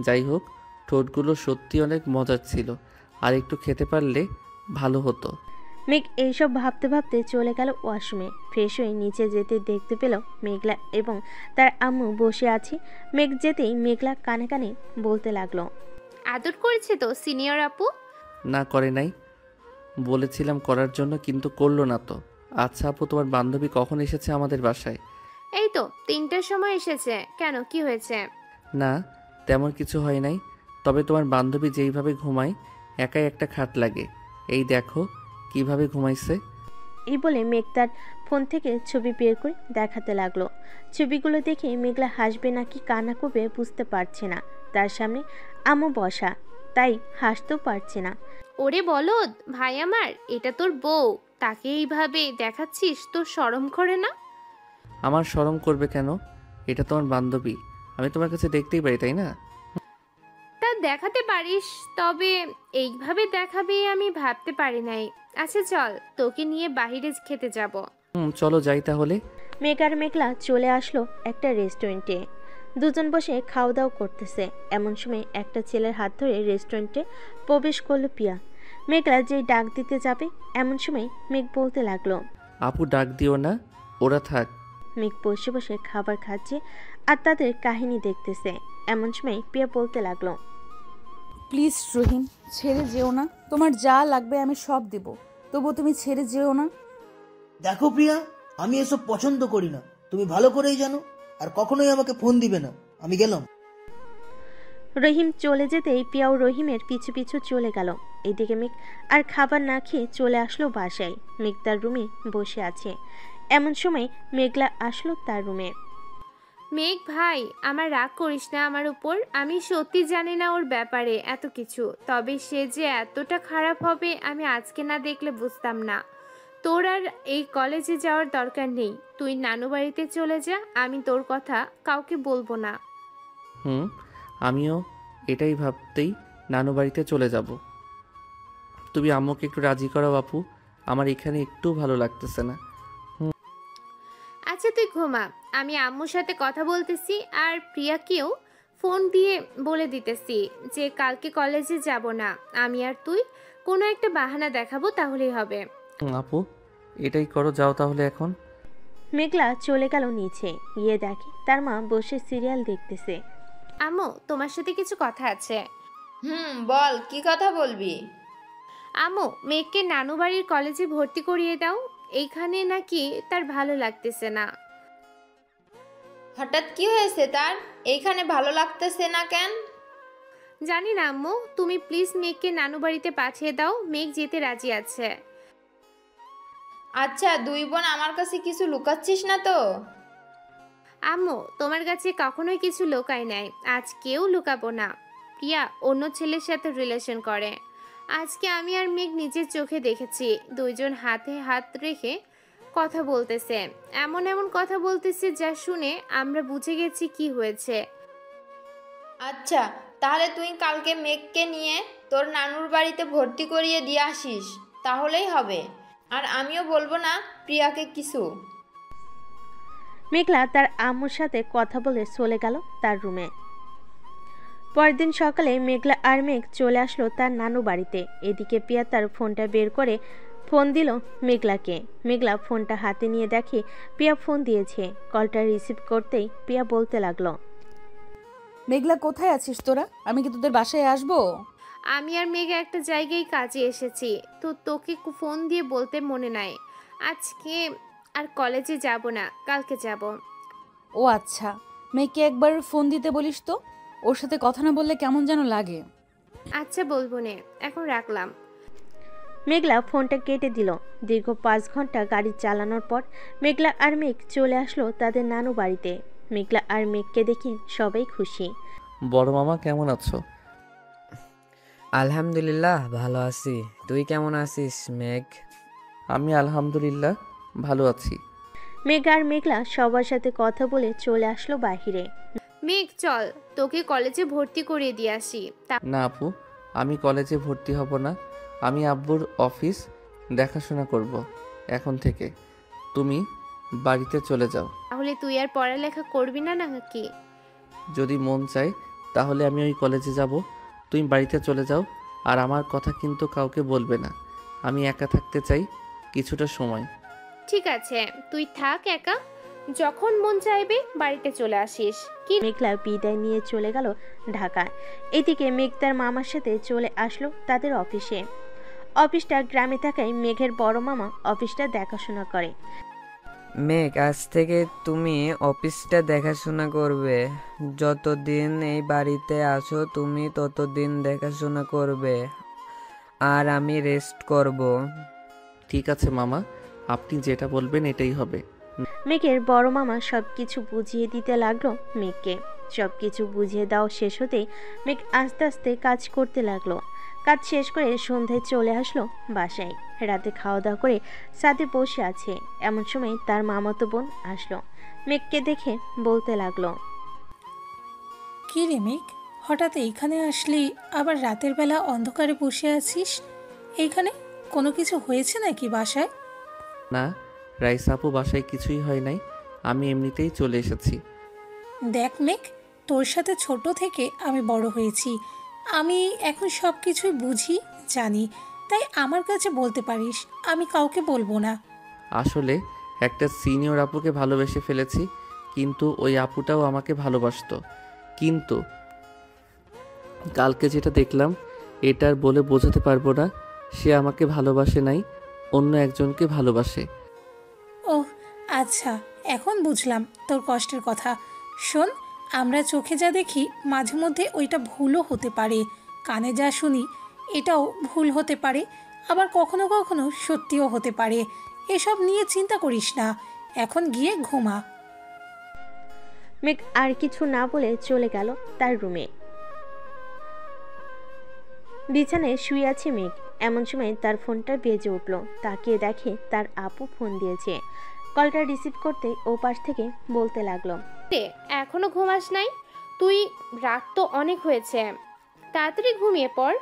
যাই হোক, ঠোঁটগুলো সত্যি অনেক মজার ছিল, আর একটু খেতে পারলে ভালো হতো। মেঘ এইসব ভাবতে ভাবতে চলে গেল ওয়াশরুমে। ফ্রেশ হয়ে নিচে যেতে দেখতে পেল মেঘলা এবং তার আম্মু বসে আছে। মেঘ যেতেই মেঘলা কানে কানে বলতে লাগলো, আদর করেছে তো সিনিয়র আপু? না, করে নাই। বলেছিলাম করার জন্য, কিন্তু করলো না তো। আচ্ছা আপু, তোমার বান্ধবী কখন এসেছে আমাদের বাসায়? এই তো 3টার সময় এসেছে। কেন, কি হয়েছে? না, তেমন কিছু হয় নাই। তবে তোমার বান্ধবী যেইভাবে ঘুমায়, একাই একটা খাট লাগে। এই দেখো কিভাবে ঘুমাইছে। এই বলে মেঘ তার ফোন থেকে ছবি বের করে দেখাতে লাগলো। ছবিগুলো দেখে মেঘলা হাসবে নাকি কান্না করবে বুঝতে পারছে না। তার সামনে আম্মু বসা, তাই হাসতেও পারছে না। ওরে বলদ ভাই আমার, এটা তোর বউ, তাকে এইভাবে দেখাচ্ছিস, তোর শরম করে না? আমার শরম করবে কেন? এটা তোমার বান্ধবী, আমি তোমার কাছে দেখতেই পারি, তাই না? তা দেখাতে পারিস, তবে এইভাবে দেখাবে আমি ভাবতে পারি নাই। আচ্ছা চল, তোকে নিয়ে বাহিরে খেতে যাব। চলো যাই তাহলে। মেঘ আর মেঘলা চলে আসলো একটা রেস্টুরেন্টে। দুজন বসে খাওয়া দাওয়া করতেছে। এমন সময় একটা ছেলের হাত ধরে রেস্টুরেন্টে প্রবেশ করলো পিয়া। মেঘলা যেই ডাক দিতে যাবে, এমন সময় মেঘ বলতে লাগলো, আপু ডাক দিও না, ওরা থাক। মেঘ বসে বসে খাবার খাচ্ছে আর তাদের কাহিনী দেখতেছে। এমন সময় পিয়া বলতে লাগলো, প্লিজ রহিম, ছেড়ে যেও না, তোমার যা লাগবে আমি সব দিব, তবুও তুমি ছেড়ে যেও না। দেখো প্রিয়া, আমি এসব পছন্দ করি না, তুমি ভালো করেই জানো, আর কখনোই আমাকে ফোন দিবে না। আমি গেলাম। রহিম চলে যেতেই পিয়াও রহিমের পিছু পিছু চলে গেল। এদিকে মেঘ আর খাবার না খেয়ে চলে আসলো বাসায়। মেঘ তার রুমে বসে আছে। এমন সময় মেঘলা আসলো তার রুমে। মেঘ ভাই, আমার রাগ করিস না আমার উপর। আমি সত্যি জানি না ওর ব্যাপারে এত কিছু, তবে সে যে এতটা খারাপ হবে আমি আজকে না দেখলে বুঝতাম না। তোর আর এই কলেজে যাওয়ার দরকার নেই, তুই নানু বাড়িতে চলে যা, আমি তোর কথা কাউকে বলবো না। আমিও এটাই ভাবতেই নানু বাড়িতে চলে যাব। তুমি আম্মুকে একটু রাজি করাও আপু, আমার এখানে একটু ভালো লাগতেছে না। আচ্ছা তুই ঘুমা, আমি আম্মুর সাথে কথা বলতেছি আর প্রিয়াকেও ফোন দিয়ে বলে দিতেছি যে কালকে কলেজে যাব না, আমি আর তুই কোনো একটা বাহানা দেখাবো, তাহলেই হবে। আপু এটাই করো, যাও তাহলে এখন। মেঘলা চলে গেল নিচে, গিয়ে দেখে তার মা বসে সিরিয়াল দেখতেছে। আম্মু, তোমার সাথে কিছু কথা আছে। বল, কি কথা বলবি? আম্মু, মেঘকে নানু বাড়ির কলেজে ভর্তি করিয়ে দাও, এইখানে নাকি তার ভালো লাগতেছে না। হঠাৎ কি হয়েছে তার? এইখানে ভালো লাগতেছে না কেন? জানি না আম্মু, তুমি প্লিজ মেঘকে নানু বাড়িতে পাঠিয়ে দাও, মেঘ যেতে রাজি আছে। আচ্ছা, দুই বোন আমার কাছে কিছু লুকাচ্ছিস না তো? আম্মু, তোমার কাছে কখনোই কিছু লুকাই নাই, আজ কেউ লুকাবো না। প্রিয়া অন্য ছেলের সাথে রিলেশন করে। আজকে আমি আর মেঘ নিজের চোখে দেখেছি, দুইজন হাতে হাত রেখে কথা বলতেছে, এমন এমন কথা বলতেছে যা শুনে আমরা বুঝে গেছি কি হয়েছে। আচ্ছা, তাহলে তুই কালকে মেঘকে নিয়ে তোর নানুর বাড়িতে ভর্তি করিয়ে দিয়ে আসিস, তাহলেই হবে। আর আমিও বলবো না প্রিয়াকে কিছু। মেঘলা তার আম্মুর সাথে কথা বলে চলে গেল তার রুমে। পরের দিন সকালে মেঘলা আর মেঘ চলে আসলো তার নানু বাড়িতে। এদিকে প্রিয়া তার ফোনটা বের করে ফোন দিল মেঘলাকে। মেঘলা ফোনটা হাতে নিয়ে দেখে প্রিয়া ফোন দিয়েছে। কলটা রিসিভ করতেই প্রিয়া বলতে লাগলো, মেঘলা কোথায় আছিস তোরা? আমি কি তোদের বাসায় আসবো? আমি আর মেঘ একটা জায়গায় কাজে এসেছি, তো তোকে ফোন দিয়ে বলতে মনে নাই। আজকে আর কলেজে যাব না, কালকে যাব। ও আচ্ছা, মেয়েকে একবার ফোন দিতে বলিস তো, ওর সাথে কথা না বললে কেমন যেন লাগে। আচ্ছা বলবো নে, এখন রাখলাম। মেঘলা ফোনটা কেটে দিল। দীর্ঘ 5 ঘন্টা গাড়ি চালানোর পর মেঘলা আর মেঘ চলে আসলো তাদের নানু বাড়িতে। মেঘলা আর মেঘকে দেখে সবাই খুশি। বড় মামা কেমন আছো? আলহামদুলিল্লাহ ভালো আছি, তুই কেমন আছিস মেঘ? আমি আলহামদুলিল্লাহ ভালো আছি। মেঘ আর মেঘলা সবার সাথে কথা বলে চলে আসলো বাহিরে। মেঘ চল, তোকে কলেজে ভর্তি করিয়ে দিয়ে আসি। না আপু, আমি কলেজে ভর্তি হব না। আমি আব্বুর অফিস দেখাশোনা করব এখন থেকে। তুমি বাড়িতে চলে যাও। তাহলে তুই আর পড়ালেখা করবি না নাকি? যদি মন চায় তাহলে আমি ওই কলেজে যাব। তুমি বাড়িতে চলে যাও, আর আমার কথা কিন্তু কাউকে বলবে না। আমি একা থাকতে চাই কিছুটা সময়। ঠিক আছে, তুই থাক একা, যখন মন চাইবে বাড়িতে চলে আসিস। কি? মেঘলা বিদায় নিয়ে চলে গেল ঢাকায়। এদিকে মেঘ তার মামার সাথে চলে আসলো তাদের অফিসে। অফিসটা গ্রামে থাকায় মেঘের বড় মামা অফিসটা দেখাশোনা করে। মেঘ, আজ থেকে তুমি অফিসটা দেখাশোনা করবে। যতদিন এই বাড়িতে আছো তুমি ততদিন দেখাশোনা করবে, আর আমি রেস্ট করব। ঠিক আছে মামা, আপনি যেটা বলবেন এটাই হবে। মেঘের বড় মামা সবকিছু বুঝিয়ে দিতে লাগলো মেঘকে। সবকিছু বুঝিয়ে দেওয়া শেষ হতেই মেঘ আস্তে আস্তে কাজ করতে লাগলো। কাজ শেষ করে সন্ধ্যায় চলে আসলো বাসায়। রাতে খাওয়া দাওয়া করে সাথে বসে আছে, এমন সময় তার মামাতো বোন আসলো। মেঘকে দেখে বলতে লাগলো, কি রে মেঘ, হঠাৎ এইখানে আসলি, আবার রাতের বেলা অন্ধকারে বসে আছিস এইখানে? কোনো কিছু হয়েছে নাকি বাসায়? না রাইস আপু, বাসায় কিছুই হয় নাই, আমি এমনিতেই চলে এসেছি। দেখ মেঘ, তোর সাথে ছোট থেকে আমি বড় হয়েছি, আমি এখন সব কিছুই বুঝি জানি, তাই আমার কাছে বলতে পারিস, আমি কাউকে বলবো না। আসলে একটা সিনিয়র আপুকে ভালোবেসে ফেলেছি, কিন্তু ওই আপুটাও আমাকে ভালোবাসতো। কিন্তু কালকে যেটা দেখলাম এটা আর বলে বোঝাতে পারবো না। সে আমাকে ভালোবাসে নাই, অন্য একজনকে ভালোবাসে। ওহ আচ্ছা, এখন বুঝলাম তোর কষ্টের কথা। শোন, আমরা চোখে যা দেখি মাঝে মধ্যে ওইটা ভুলও হতে পারে, কানে যা শুনি এটাও ভুল হতে পারে, আবার কখনো কখনো সত্যিও হতে পারে। এসব নিয়ে চিন্তা করিস না, এখন গিয়ে ঘুমা। মেঘ আর কিছু না বলে চলে গেল তার রুমে। বিছানায় শুয়ে আছে মেঘ, এমন সময় তার ফোনটা বেজে উঠল। তাকিয়ে দেখে তার আপু ফোন দিয়েছে। কলটা রিসিভ করতে ও পাশ থেকে বলতে লাগলো, এখনো ঘুমাস নাই তুই? রাত তো অনেক হয়েছে, তাড়াতাড়ি ঘুমিয়ে পড়।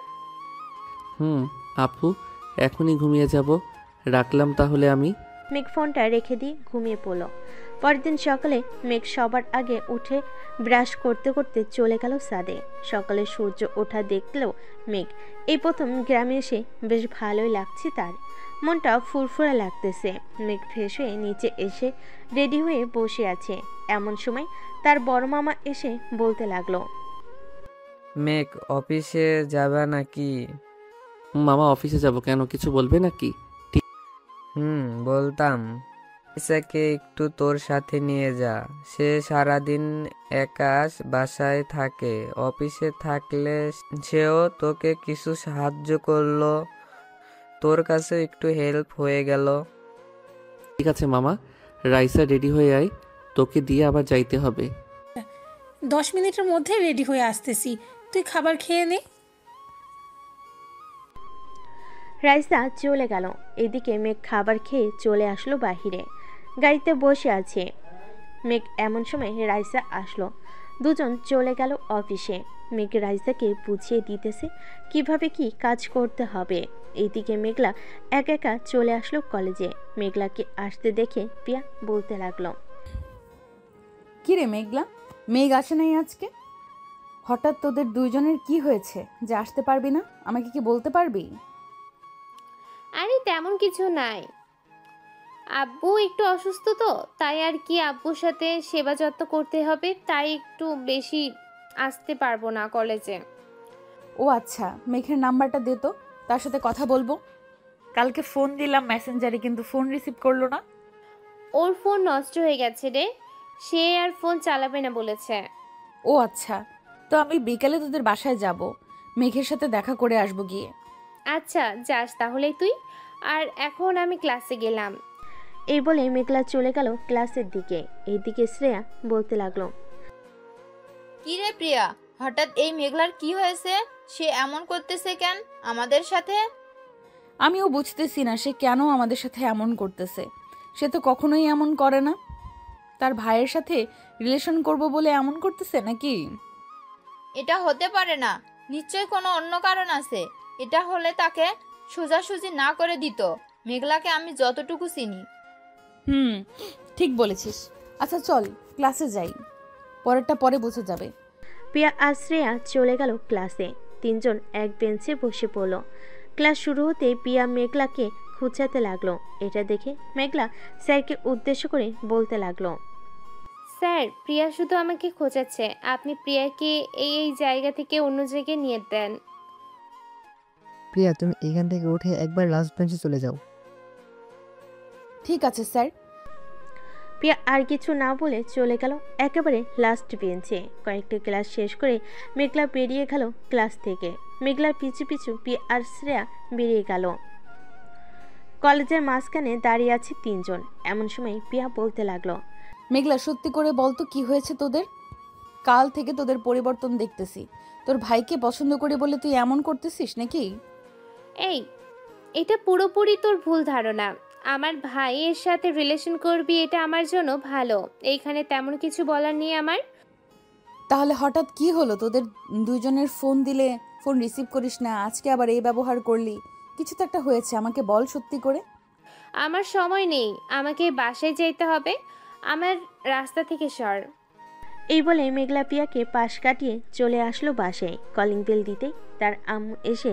আপু, এখনই ঘুমিয়ে যাব। রাখলাম তাহলে আমি। মেঘ ফোনটা রেখে দিয়ে ঘুমিয়ে পড়ল। পরের দিন সকালে মেঘ সবার আগে উঠে ব্রাশ করতে করতে চলে গেল ছাদে। সকালে সূর্য ওঠা দেখলেও মেঘ এই প্রথম গ্রামে এসে বেশ ভালোই লাগছে তার। মনটা ফুরফুরা লাগতেছে। মেঘ ফ্রেশ হয়ে নিচে এসে রেডি হয়ে বসে আছে। এমন সময় তার বড় মামা এসে বলতে লাগলো, মেঘ অফিসে যাবে নাকি? মামা অফিসে যাব কেন, কিছু বলবে নাকি? বলতাম ইসাকে একটু তোর সাথে নিয়ে যা। সে সারাদিন একা বাসায় থাকে, অফিসে থাকলে সেও তোকে কিছু সাহায্য করলো, তোর কাছে একটু হেল্প হয়ে গেল। ঠিক আছে মামা, রাইসা রেডি হয়ে আয়, তোকে দিয়ে আবার যাইতে হবে। 10 মিনিটের মধ্যে রেডি হয়ে আসতেছি, তুই খাবার খেয়ে নে। রাইসা চলে গেল। এদিকে মেঘ খাবার খেয়ে চলে আসলো বাহিরে, গাড়িতে বসে আছে। মেঘ এমন সময় রাইসা আসলো। দুজন চলে গেল অফিসে। মেঘ রাইসাকে বুঝিয়ে দিতেছে কিভাবে কি কাজ করতে হবে। এইদিকে মেঘলা একা একা চলে আসলো কলেজে। মেঘলাকে আসতে দেখে পিয়া বলতে লাগলো, কিরে মেঘলা, মেঘ আসে নাই আজকে? হঠাৎ তোদের দুইজনের কি হয়েছে যে আসতে পারবি না? আমাকে কি বলতে পারবি? আরে তেমন কিছু নাই, আব্বু একটু অসুস্থ তো, তাই আর কি আব্বুর সাথে সেবা যত্ন করতে হবে, তাই একটু বেশি আসতে পারবো না কলেজে। ও আচ্ছা, মেঘের নাম্বারটা দে তো, তার সাথে কথা বলবো। কালকে ফোন দিলাম মেসেঞ্জারে, কিন্তু ফোন রিসিভ করলো না। ওর ফোন নষ্ট হয়ে গেছে রে, সে আর ফোন চালাবে না বলেছে। ও আচ্ছা, তো আমি বিকালে তোদের বাসায় যাব, মেঘের সাথে দেখা করে আসবো গিয়ে। আচ্ছা যাস তাহলে তুই, আর এখন আমি ক্লাসে গেলাম। এই বলে মেঘলা চলে গেল ক্লাসের দিকে। এইদিকে শ্রেয়া বলতে লাগলো, কি রে প্রিয়া, হঠাৎ এই মেঘলার কি হয়েছে? সে এমন করতেছে কেন আমাদের সাথে? আমিও বুঝতেছি না সে কেন আমাদের সাথে এমন করতেছে। সে তো কখনোই এমন করে না। তার ভাইয়ের সাথে রিলেশন করব বলে এমন করতেছে নাকি? এটা হতে পারে না, নিশ্চয়ই কোনো অন্য কারণ আছে। এটা হলে তাকে সোজাসুজি না করে দিত। মেঘলাকে আমি যতটুকু চিনি। ঠিক বলেছিস। আচ্ছা চল ক্লাসে যাই, পরেরটা পরে বোঝা যাবে। পিয়া আর শ্রেয়া চলে গেল ক্লাসে। তিনজন এক বেঞ্চে বসে পড়ল। ক্লাস শুরু হতে পিয়া মেঘলাকে খুঁচাতে লাগলো। এটা দেখে মেঘলা স্যারকে উদ্দেশ্য করে বলতে লাগলো, স্যার প্রিয়া শুধু আমাকে খোঁজাচ্ছে, আপনি প্রিয়াকে এই জায়গা থেকে অন্য জায়গায় নিয়ে দেন। প্রিয়া, তুমি এখান থেকে উঠে একবার লাস্ট বেঞ্চে চলে যাও। ঠিক আছে স্যার। পিয়া আর কিছু না বলে চলে গেল একেবারে লাস্ট বেঞ্চে। কয়েকটা ক্লাস শেষ করে মেঘলা বেরিয়ে গেল ক্লাস থেকে। মেঘলার পিছু পিছু পিয়া আর শ্রেয়া বেরিয়ে গেল। কলেজের মাঝখানে দাঁড়িয়ে আছে তিনজন। এমন সময় পিয়া বলতে লাগলো, মেঘলা সত্যি করে বলতো কি হয়েছে তোদের? কাল থেকে তোদের পরিবর্তন দেখতেছি। তোর ভাইকে পছন্দ করে বলে তুই এমন করতেছিস নাকি? এই, এটা পুরোপুরি তোর ভুল ধারণা। আমার ভাইয়ের সাথে রিলেশন করবি এটা আমার জন্য ভালো, এইখানে তেমন কিছু বলার নেই আমার। তাহলে হঠাৎ কি হলো তোদের দুইজনের? ফোন দিলে ফোন রিসিভ করিস না, আজকে আবার এই ব্যবহার করলি। কিছু তো একটা হয়েছে, আমাকে বল সত্যি করে। আমার সময় নেই, আমাকে বাসায় যেতে হবে, আমার রাস্তা থেকে সর। এই বলে মেঘলা পিয়াকে পাশ কাটিয়ে চলে আসলো বাসায়। কলিং বেল দিতেই তার আম্মু এসে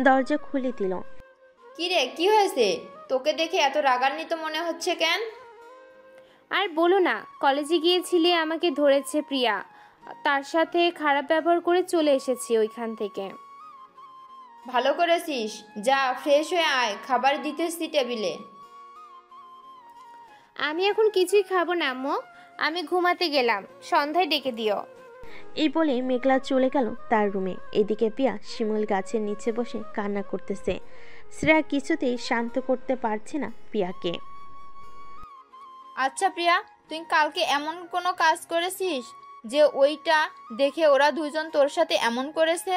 দরজা খুলে দিল। কি রে, কি হয়েছে? তোকে দেখে এত রাগান্বিত মনে হচ্ছে কেন? আর বলো না, কলেজে গিয়েছিলে, আমাকে ধরেছে প্রিয়া, তার সাথে খারাপ ব্যবহার করে চলে এসেছি ওইখান থেকে। ভালো করেছিস, যা ফ্রেশ হয়ে আয়, খাবার দিতেছি টেবিলে। আমি এখন কিছুই খাবো না আম্মু, আমি ঘুমাতে গেলাম, সন্ধ্যায় ডেকে দিও। এই বলে মেঘলা চলে গেল তার রুমে। এদিকে পিয়া শিমুল গাছের নিচে বসে কান্না করতেছে। শ্রেয়া কিছুতেই শান্ত করতে পারছে না পিয়াকে। আচ্ছা প্রিয়া, তুই কালকে এমন কোনো কাজ করেছিস যে ওইটা দেখে ওরা দুজন তোর সাথে এমন করেছে?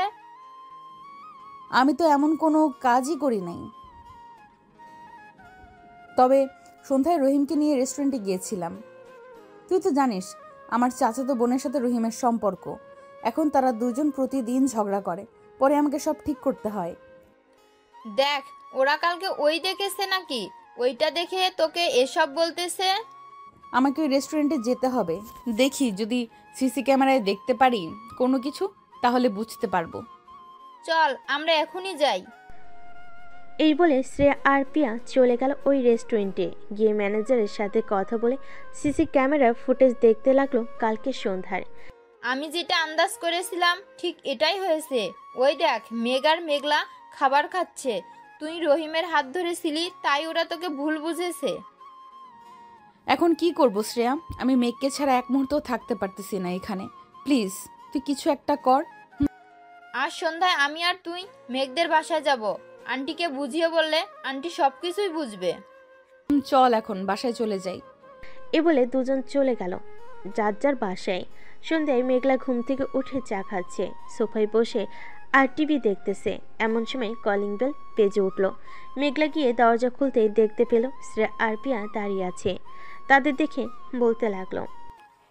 আমি তো এমন কোনো কাজই করি নাই। তবে সন্ধ্যায় রহিমকে নিয়ে রেস্টুরেন্টে গিয়েছিলাম। তুই তো জানিস আমার চাচাতো বোনের সাথে রহিমের সম্পর্ক। এখন তারা দুজন প্রতিদিন ঝগড়া করে, পরে আমাকে সব ঠিক করতে হয়। দেখ, ওরা কালকে ওই দেখেছে নাকি? ওইটা দেখে তোকে এসব বলতেছে? আমাকে ওই রেস্টুরেন্টে যেতে হবে। দেখি যদি সিসি ক্যামেরায় দেখতে পারি কোনো কিছু, তাহলে বুঝতে পারবো। চল আমরা এখনই যাই। এই বলে শ্রেয়া আর পিয়া চলে গেল ওই রেস্টুরেন্টে। গিয়ে ম্যানেজারের সাথে কথা বলে সিসি ক্যামেরার ফুটেজ দেখতে লাগলো কালকে সন্ধ্যার। আমি যেটা আন্দাজ করেছিলাম ঠিক এটাই হয়েছে। ওই দেখ, মেঘার মেঘলা খাবার খাচ্ছে। তুই রহিমের হাত ধরেছিলি, তাই ওরা তোকে ভুল বুঝেছে। এখন কি করব শ্রেয়া? আমি মেঘকে ছাড়া এক মুহূর্তও থাকতে পারতেছি না এখানে। প্লিজ তুই কিছু একটা কর। আজ সন্ধ্যায় আমি আর তুই মেঘদের বাসায় যাব। আন্টিকে বুঝিয়ে বললে আন্টি সবকিছুই বুঝবে। চল এখন বাসায় চলে যাই। এ বলে দুজন চলে গেল যার যার বাসায়। সন্ধ্যায় মেঘলা ঘুম থেকে উঠে চা খাচ্ছে, সোফায় বসে আর টিভি দেখতেছে। এমন সময় কলিং বেল বেজে উঠল। মেঘলা গিয়ে দরজা খুলতেই দেখতে পেল শ্রেয়া আর পিয়া দাঁড়িয়ে আছে। তাদের দেখে বলতে লাগলো,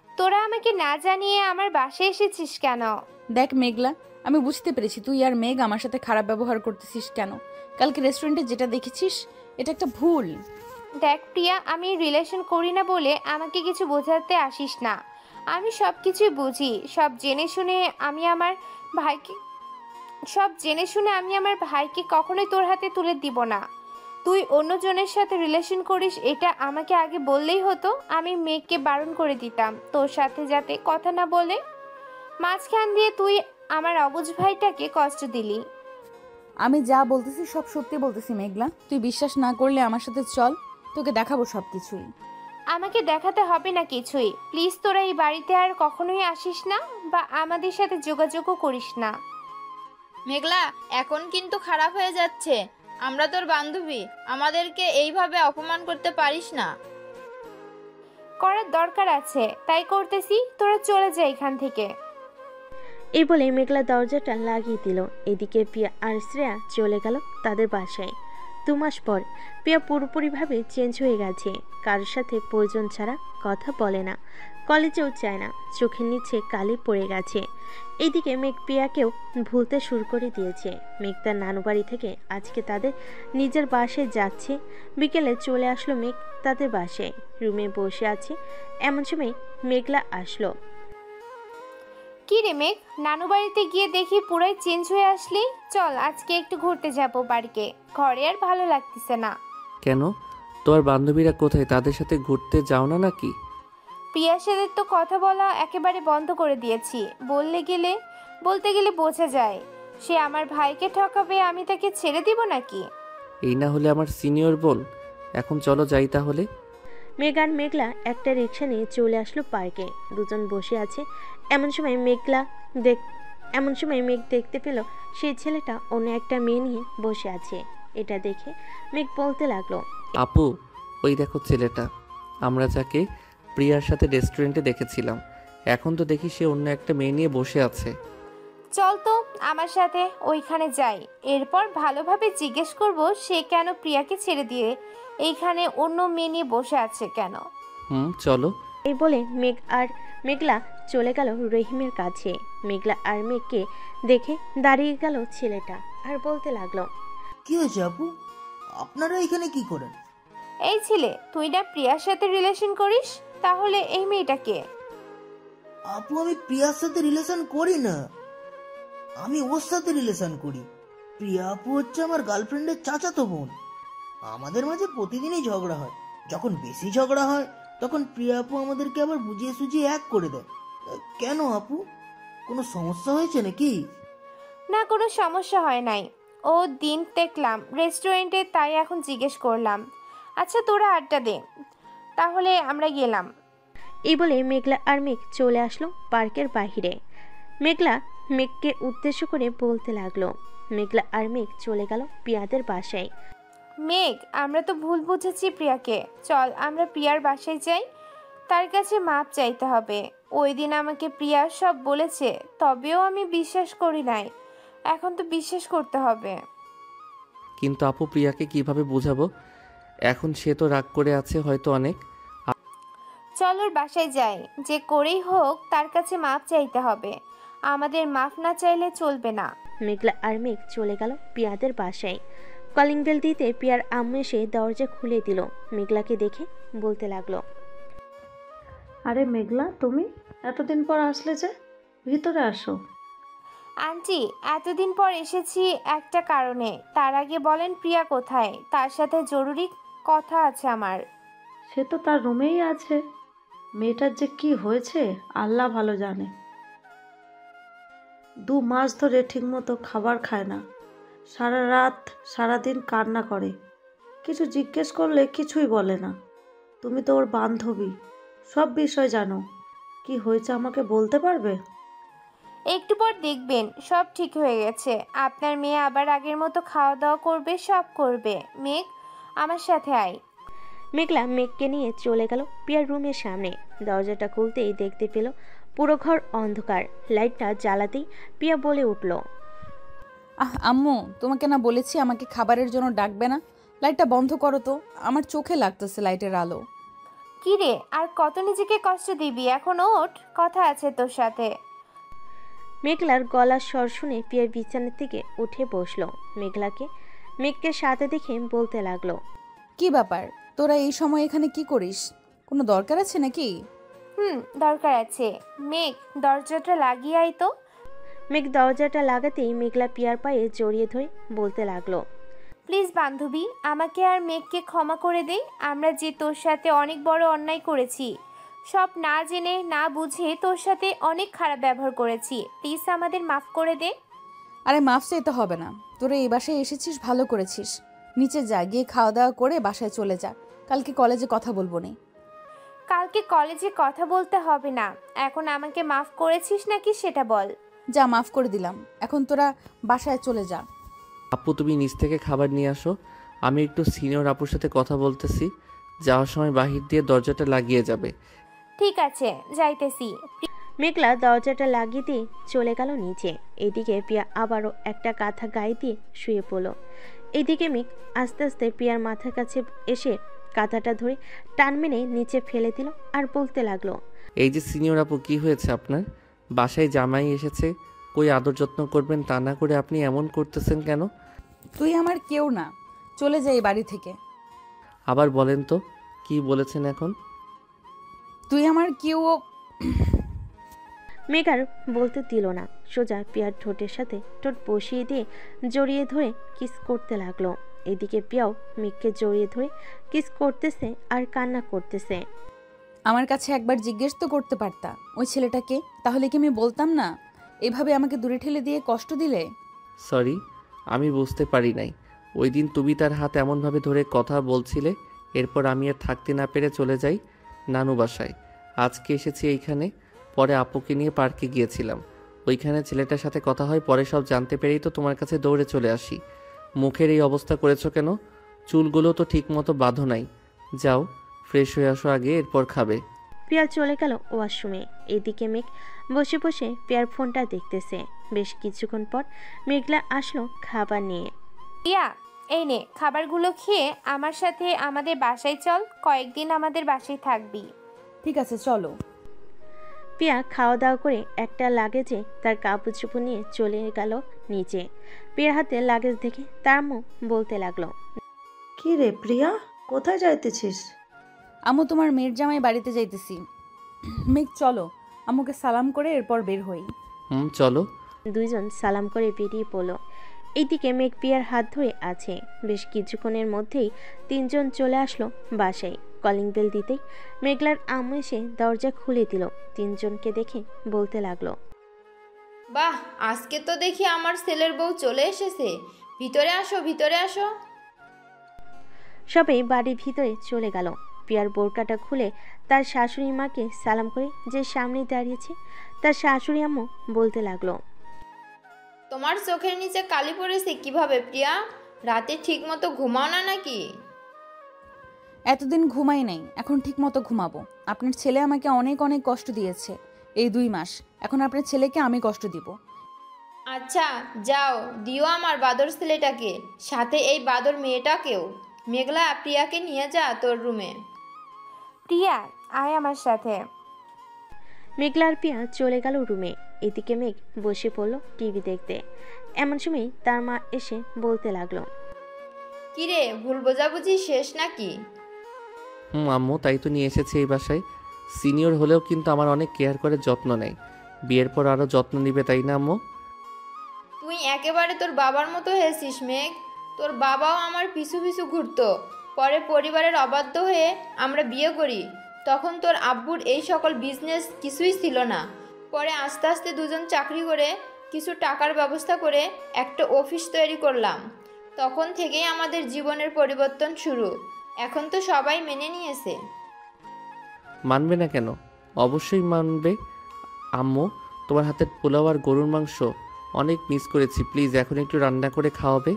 তোরা আমাকে না জানিয়ে আমার বাসায় এসেছিস কেন? দেখ মেঘলা, আমি বুঝতে পেরেছি তুই আর মেঘ আমার সাথে খারাপ ব্যবহার করতেছিস কেন। কালকে রেস্টুরেন্টে যেটা দেখেছিস এটা একটা ভুল। দেখ প্রিয়া, আমি রিলেশন করি না বলে আমাকে কিছু বোঝাতে আসিস না। আমি সব কিছুই বুঝি। সব জেনে শুনে আমি আমার ভাইকে কখনোই তোর হাতে তুলে দিব না। তুই অন্যজনের সাথে রিলেশন করিস এটা আমাকে আগে বললেই হতো। আমি মেঘকে বারণ করে দিতাম তোর সাথে যাতে কথা না বলে। মাঝখান দিয়ে তুই আমার অবুঝ ভাইটাকে কষ্ট দিলি। আমি যা বলতেছি সব সত্যি বলতেছি মেঘলা। তুই বিশ্বাস না করলে আমার সাথে চল, তোকে দেখাবো সব কিছুই। আমাকে দেখাতে হবে না কিছুই। প্লিজ তোরা এই বাড়িতে আর কখনোই আসিস না বা আমাদের সাথে যোগাযোগও করিস না। মেঘলা, এখন কিন্তু খারাপ হয়ে যাচ্ছে। আমরা তোর বান্ধবী, আমাদেরকে এইভাবে অপমান করতে পারিস না। করার দরকার আছে তাই করতেছি। তোরা চলে যা এখান থেকে। এই বলে মেঘলা দরজাটা লাগিয়ে দিল। এদিকে পিয়া আর শ্রেয়া চলে গেল তাদের বাসায়। 2 মাস পর পিয়া পুরোপুরিভাবে চেঞ্জ হয়ে গেছে। কারোর সাথে প্রয়োজন ছাড়া কথা বলে না, কলেজেও চায় না, চোখের নিচে কালি পড়ে গেছে। এইদিকে মেঘ পিয়াকেও ভুলতে শুরু করে দিয়েছে। মেঘ তার নানু বাড়ি থেকে আজকে তাদের নিজের বাসায় যাচ্ছে। বিকেলে চলে আসলো মেঘ তাদের বাসায়। রুমে বসে আছে এমন সময় মেঘলা আসলো। কি রে মেঘ, নানু বাড়িতে গিয়ে দেখি পুরাই চেঞ্জ হয়ে আসলি। চল আজকে একটু ঘুরতে যাবো পার্কে। ঘরে আর ভালো লাগতেছে না। কেন, তোর বান্ধবীরা কোথায়? তাদের সাথে ঘুরতে যাও না নাকি? প্রিয়ার সাথে তো কথা বলা একেবারে বন্ধ করে দিয়েছি। বলতে গেলে বোঝা যায় সে আমার ভাইকে ঠকাবে। আমি তাকে ছেড়ে দিব নাকি? এই না হলে আমার সিনিয়র বোন। এখন চলো যাই তাহলে। মেঘ আর মেঘলা একটা রিক্সা নিয়ে চলে আসলো পার্কে। দুজন বসে আছে। এমন সময় মেঘ দেখতে পেল সেই ছেলেটা অন্য একটা মেয়ে নিয়ে বসে আছে। এটা দেখে মেঘ বলতে লাগলো, আপু, ওই দেখো ছেলেটা, আমরা যাকে প্রিয়ার সাথে রেস্টুরেন্টে দেখেছিলাম, এখন তো দেখি সে অন্য একটা মেয়ে নিয়ে বসে আছে। চল তো আমার সাথে ওইখানে যাই। এরপর ভালোভাবে জিজ্ঞেস করব সে কেন প্রিয়াকে ছেড়ে দিয়ে এইখানে অন্য মেয়ে নিয়ে বসে আছে কেন। চলো। এই বলে মেঘ আর মেঘলা চলে গেল রহিমের কাছে। মেঘলা আর মেঘকে দেখে দাঁড়িয়ে গেল ছেলেটা আর বলতে লাগলো, কি হয়েছে আপু, আপনারা এখানে কি করেন? এই ছেলে, তুই না প্রিয়ার সাথে রিলেশন করিস, তাহলে এই মেয়েটাকে? আপু, আমি প্রিয়ার সাথে রিলেশন করি না, আমি ওর সাথে রিলেশন করি। প্রিয়া আপু হচ্ছে আমার গার্লফ্রেন্ডের চাচাতো বোন। আমাদের মাঝে প্রতিদিনই ঝগড়া হয়। যখন বেশি ঝগড়া হয় তখন প্রিয়া আপু আমাদেরকে আবার বুঝিয়ে সুঝিয়ে এক করে দেয়। কেন আপু, কোনো সমস্যা হয়েছে নাকি? না, কোনো সমস্যা হয় নাই। ও দিন দেখলাম রেস্টুরেন্টে, তাই এখন জিজ্ঞেস করলাম। আচ্ছা তোরা আড্ডা দে, তাহলে আমরা গেলাম। এই বলে মেঘলা আর মেঘ চলে আসলো পার্কের বাহিরে। মেঘলা মেঘকে উদ্দেশ্য করে বলতে লাগলো। মেঘলা আর মেঘ চলে গেল প্রিয়াদের বাসায়। মেঘ, আমরা তো ভুল বুঝেছি প্রিয়াকে। চল আমরা প্রিয়ার বাসায় যাই, তার কাছে মাপ চাইতে হবে। ওই দিন আমাকে প্রিয়া সব বলেছে, তবেও আমি বিশ্বাস করি নাই। এখন তো বিশ্বাস করতে হবে। কিন্তু আপু, প্রিয়াকে কিভাবে বোঝাবো? এখন সে তো রাগ করে আছে হয়তো অনেক। চল ওর বাসায় যাই, যে করেই হোক তার কাছে মাপ চাইতে হবে। আমাদের মাপ না চাইলে চলবে না। মেঘলা আর মেঘ চলে গেল প্রিয়াদের বাসায়। কলিং বেল দিতে প্রিয়ার আম্মু এসে দরজা খুলে দিল। মেঘলাকে দেখে বলতে লাগলো, আরে মেঘলা, তুমি এতদিন পর আসলে যে? ভিতরে আসো। আন্টি, এতদিন পর এসেছি একটা কারণে। তার আগে বলেন প্রিয়া কোথায়? তার সাথে জরুরি কথা আছে আমার। সে তো তার রুমেই আছে। মেয়েটার যে কি হয়েছে আল্লাহ ভালো জানে। 2 মাস ধরে ঠিকমতো খাবার খায় না, সারা রাত সারাদিন কান্না করে। কিছু জিজ্ঞেস করলে কিছুই বলে না। তুমি তো ওর বান্ধবী, সব বিষয় জানো। কি হয়েছে আমাকে বলতে পারবে? একটু পর দেখবেন সব ঠিক হয়ে গেছে। আপনার মেয়ে আবার আগের মতো খাওয়া দাওয়া করবে, সব করবে। মেঘ, আমার সাথে আয়। মেঘলা মেঘকে নিয়ে চলে গেল পিয়ার রুমের সামনে। দরজাটা খুলতেই দেখতে পেল পুরো ঘর অন্ধকার। লাইটটা জ্বালাতেই পিয়া বলে উঠল, আম্মু, তোমাকে না বলেছি আমাকে খাবারের জন্য ডাকবে না? লাইটটা বন্ধ করো তো, আমার চোখে লাগতেছে লাইটের আলো। কি রে, আর কত নিজেকে কষ্ট দিবি? এখন ওঠ, কথা আছে তোর সাথে। মেঘলার গলার স্বর শুনে পিয়া বিছানার থেকে উঠে বসলো। মেঘকে সাথে দেখে বলতে লাগলো, কি ব্যাপার, তোরা এই সময় এখানে কি করিস? কোনো দরকার আছে নাকি? দরকার আছে। মেঘ, দরজাটা লাগিয়ে আয় তো। মেঘ দরজাটা লাগাতেই মেঘলা পিয়ার পায়ে জড়িয়ে ধরে বলতে লাগলো, প্লিজ বান্ধবী, আমাকে আর মেঘকে ক্ষমা করে দে। আমরা যে তোর সাথে অনেক বড় অন্যায় করেছি, সব না জেনে না বুঝে তোর সাথে অনেক খারাপ ব্যবহার করেছি। প্লিজ আমাদের মাফ করে দে। আরে মাফ চাইতে হবে না, তোরা এই বাসায় এসেছিস ভালো করেছিস। নিচে যা, গিয়ে খাওয়া দাওয়া করে বাসায় চলে যা। কালকে কলেজে কথা বলবো নি। কালকে কলেজে কথা বলতে হবে না। এখন আমাকে মাফ করেছিস নাকি সেটা বল। যা, মাফ করে দিলাম, এখন তোরা বাসায় চলে যা। আপু, তুমি নিচ থেকে খাবার নিয়ে আসো। আমি একটু সিনিয়র আপুর সাথে কথা বলতেছি। যাওয়ার সময় বাহির দিয়ে দরজাটা লাগিয়ে যাবে। ঠিক আছে, যাইতেছি। মেঘলা দরজাটা লাগিয়ে দিয়ে চলে গেল নিচে। এদিকে পিয়া আবারও একটা কাঁথা গায়ে দিয়ে শুয়ে পড়ল। এদিকে মেঘ আস্তে আস্তে পিয়ার মাথার কাছে এসে কাঁথাটা ধরে টান মেনে নিচে ফেলে দিল আর বলতে লাগলো, এই যে সিনিয়র আপু, কি হয়েছে আপনার? বাসায় জামাই এসেছে, কই আদর যত্ন করবেন তা না করে আপনি এমন করতেছেন কেন? তুই আমার কেউ না, চলে যাই বাড়ি থেকে। আবার বলেন তো, কি বলেছেন এখন? তুই আমার কেউ। মেঘ আর বলতে দিল না, সোজা পিয়ার ঠোঁটের সাথে ঠোঁট বসিয়ে দিয়ে জড়িয়ে ধরে কিস করতে লাগলো। এদিকে পিয়াও মেঘকে জড়িয়ে ধরে কিস করতেছে আর কান্না করতেছে। আমার কাছে একবার জিজ্ঞেস তো করতে পারতা ওই ছেলেটাকে, তাহলে কি আমি বলতাম না? এভাবে আমাকে দূরে ঠেলে দিয়ে কষ্ট দিলে। সরি, আমি বুঝতে পারি নাই। ওই দিন তুমি তার হাত এমনভাবে ধরে কথা বলছিলে, এরপর আমি আর থাকতে না পেরে চলে যাই নানু বাসায়। আজকে এসেছি এইখানে, পরে আপুকে নিয়ে পার্কে গিয়েছিলাম। ওইখানে ছেলেটার সাথে কথা হয়, পরে সব জানতে পেরেই তো তোমার কাছে দৌড়ে চলে আসি। মুখের এই অবস্থা করেছো কেন? চুলগুলো তো ঠিক মতো বাঁধো নাই। যাও, ফ্রেশ হয়ে আসো আগে, এরপর খাবে। পিয়া চলে গেল ওয়াশরুমে। এদিকে মেঘ বসে বসে পিয়ার ফোনটা দেখতেছে। বেশ কিছুক্ষণ পর মেঘলা আসলো খাবার নিয়ে। পিয়া, এই নে খাবারগুলো খেয়ে আমার সাথে আমাদের বাসায় চল। কয়েকদিন আমাদের বাসায় থাকবি। ঠিক আছে, চলো। পিয়া খাওয়া দাওয়া করে একটা লাগেজে তার কাপড় চোপড় নিয়ে চলে গেল নিচে। পিয়ার হাতে লাগেজ দেখে তার আম্মু বলতে লাগলো, কি রে প্রিয়া, কোথায় যাইতেছিস? আম্মু, তোমার মেয়ের জামাই বাড়িতে যাইতেছি। মেঘ, চলো, আম্মুকে সালাম করে এরপর বের হই। চলো। দুইজন সালাম করে বেরিয়ে পড়লো। এইদিকে মেঘ পিয়ার হাত ধরে আছে। বেশ কিছুক্ষণের মধ্যেই তিনজন চলে আসলো বাসায়। কলিং বেল দিতেই মেঘলার আম্মু এসে দরজা খুলে দিল। তিনজনকে দেখে বলতে লাগলো, বাহ, আজকে তো দেখি আমার ছেলের বউ চলে এসেছে। ভিতরে আসো, ভিতরে আসো। সবাই বাড়ির ভিতরে চলে গেল। পিয়ার বোরকাটা খুলে তার শাশুড়ি মাকে সালাম করে যে সামনে দাঁড়িয়েছে তার শাশুড়ি আম্মু বলতে লাগলো, তোমার চোখের নিচে কালি পড়েছে কিভাবে প্রিয়া? রাতে ঠিক মতো ঘুমাও না নাকি? এতদিন ঘুমাই নাই, এখন ঠিক মতো ঘুমাবো। আপনার ছেলে আমাকে অনেক অনেক কষ্ট দিয়েছে এই 2 মাস, এখন আপনার ছেলেকে আমি কষ্ট দিব। আচ্ছা যাও, দিও আমার বাদর ছেলেটাকে, সাথে এই বাদর মেয়েটাকেও। মেঘলা, প্রিয়াকে নিয়ে যা তোর রুমে। প্রিয়া, আয় আমার সাথে। মেঘলার পিয়া চলে গেল রুমে। এদিকে মেঘ বসে পড়লো টিভি দেখতে। এমন সময় তার মা এসে বলতে লাগলো, কিরে, ভুল বোঝাবুঝি শেষ নাকি? আম্মু, তাই তো নিয়ে এসেছি এই বাসায়। সিনিয়র হলেও কিন্তু আমার অনেক কেয়ার করে যত্ন নেয়। বিয়ের পর আরও যত্ন নিবে, তাই না আম্মু? তুই একেবারে তোর বাবার মতো হয়েছিস মেঘ। তোর বাবাও আমার পিছু পিছু ঘুরতো। পরে পরিবারের অবাধ্য হয়ে আমরা বিয়ে করি। তখন তোর আব্বুর এই সকল বিজনেস কিছুই ছিল না। পরে আস্তে আস্তে দুজন চাকরি করে কিছু টাকার ব্যবস্থা করে একটা অফিস তৈরি করলাম। তখন থেকেই আমাদের জীবনের পরিবর্তন শুরু। এখন তো সবাই মেনে নিয়েছে। মানবে না কেন? অবশ্যই মানবে। আম্মু, তোমার হাতের পোলাও আর গরুর মাংস অনেক মিস করেছি। প্লিজ এখন একটু রান্না করে খাওয়াবে?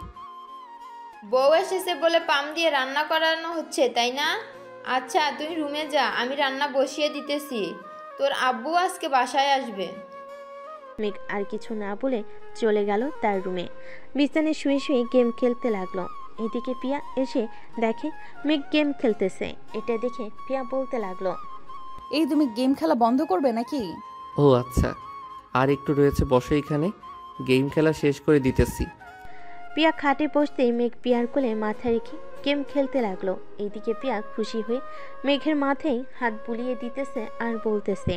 বউ এসেছে বলে পাম দিয়ে রান্না করানো হচ্ছে, তাই না? আচ্ছা তুই রুমে যা, আমি রান্না বসিয়ে দিতেছি। তোর আব্বু আজকে বাসায় আসবে। মেঘ আর কিছু না বলে চলে গেল তার রুমে। বিছানায় শুয়ে শুয়ে গেম খেলতে লাগলো। এদিকে পিয়া এসে দেখে মেঘ গেম খেলতেছে। এটা দেখে পিয়া বলতে লাগলো, এই তুমি গেম খেলা বন্ধ করবে নাকি? ও আচ্ছা, আর একটু রয়েছে, বসো এখানে, গেম খেলা শেষ করে দিতেছি। পিয়া খাটে বসতেই মেঘ পিয়ার কোলে মাথা রেখে গেম খেলতে লাগলো। এইদিকে পিয়া খুশি হয়ে মেঘের মাথায় হাত বুলিয়ে দিতেছে আর বলতেছে,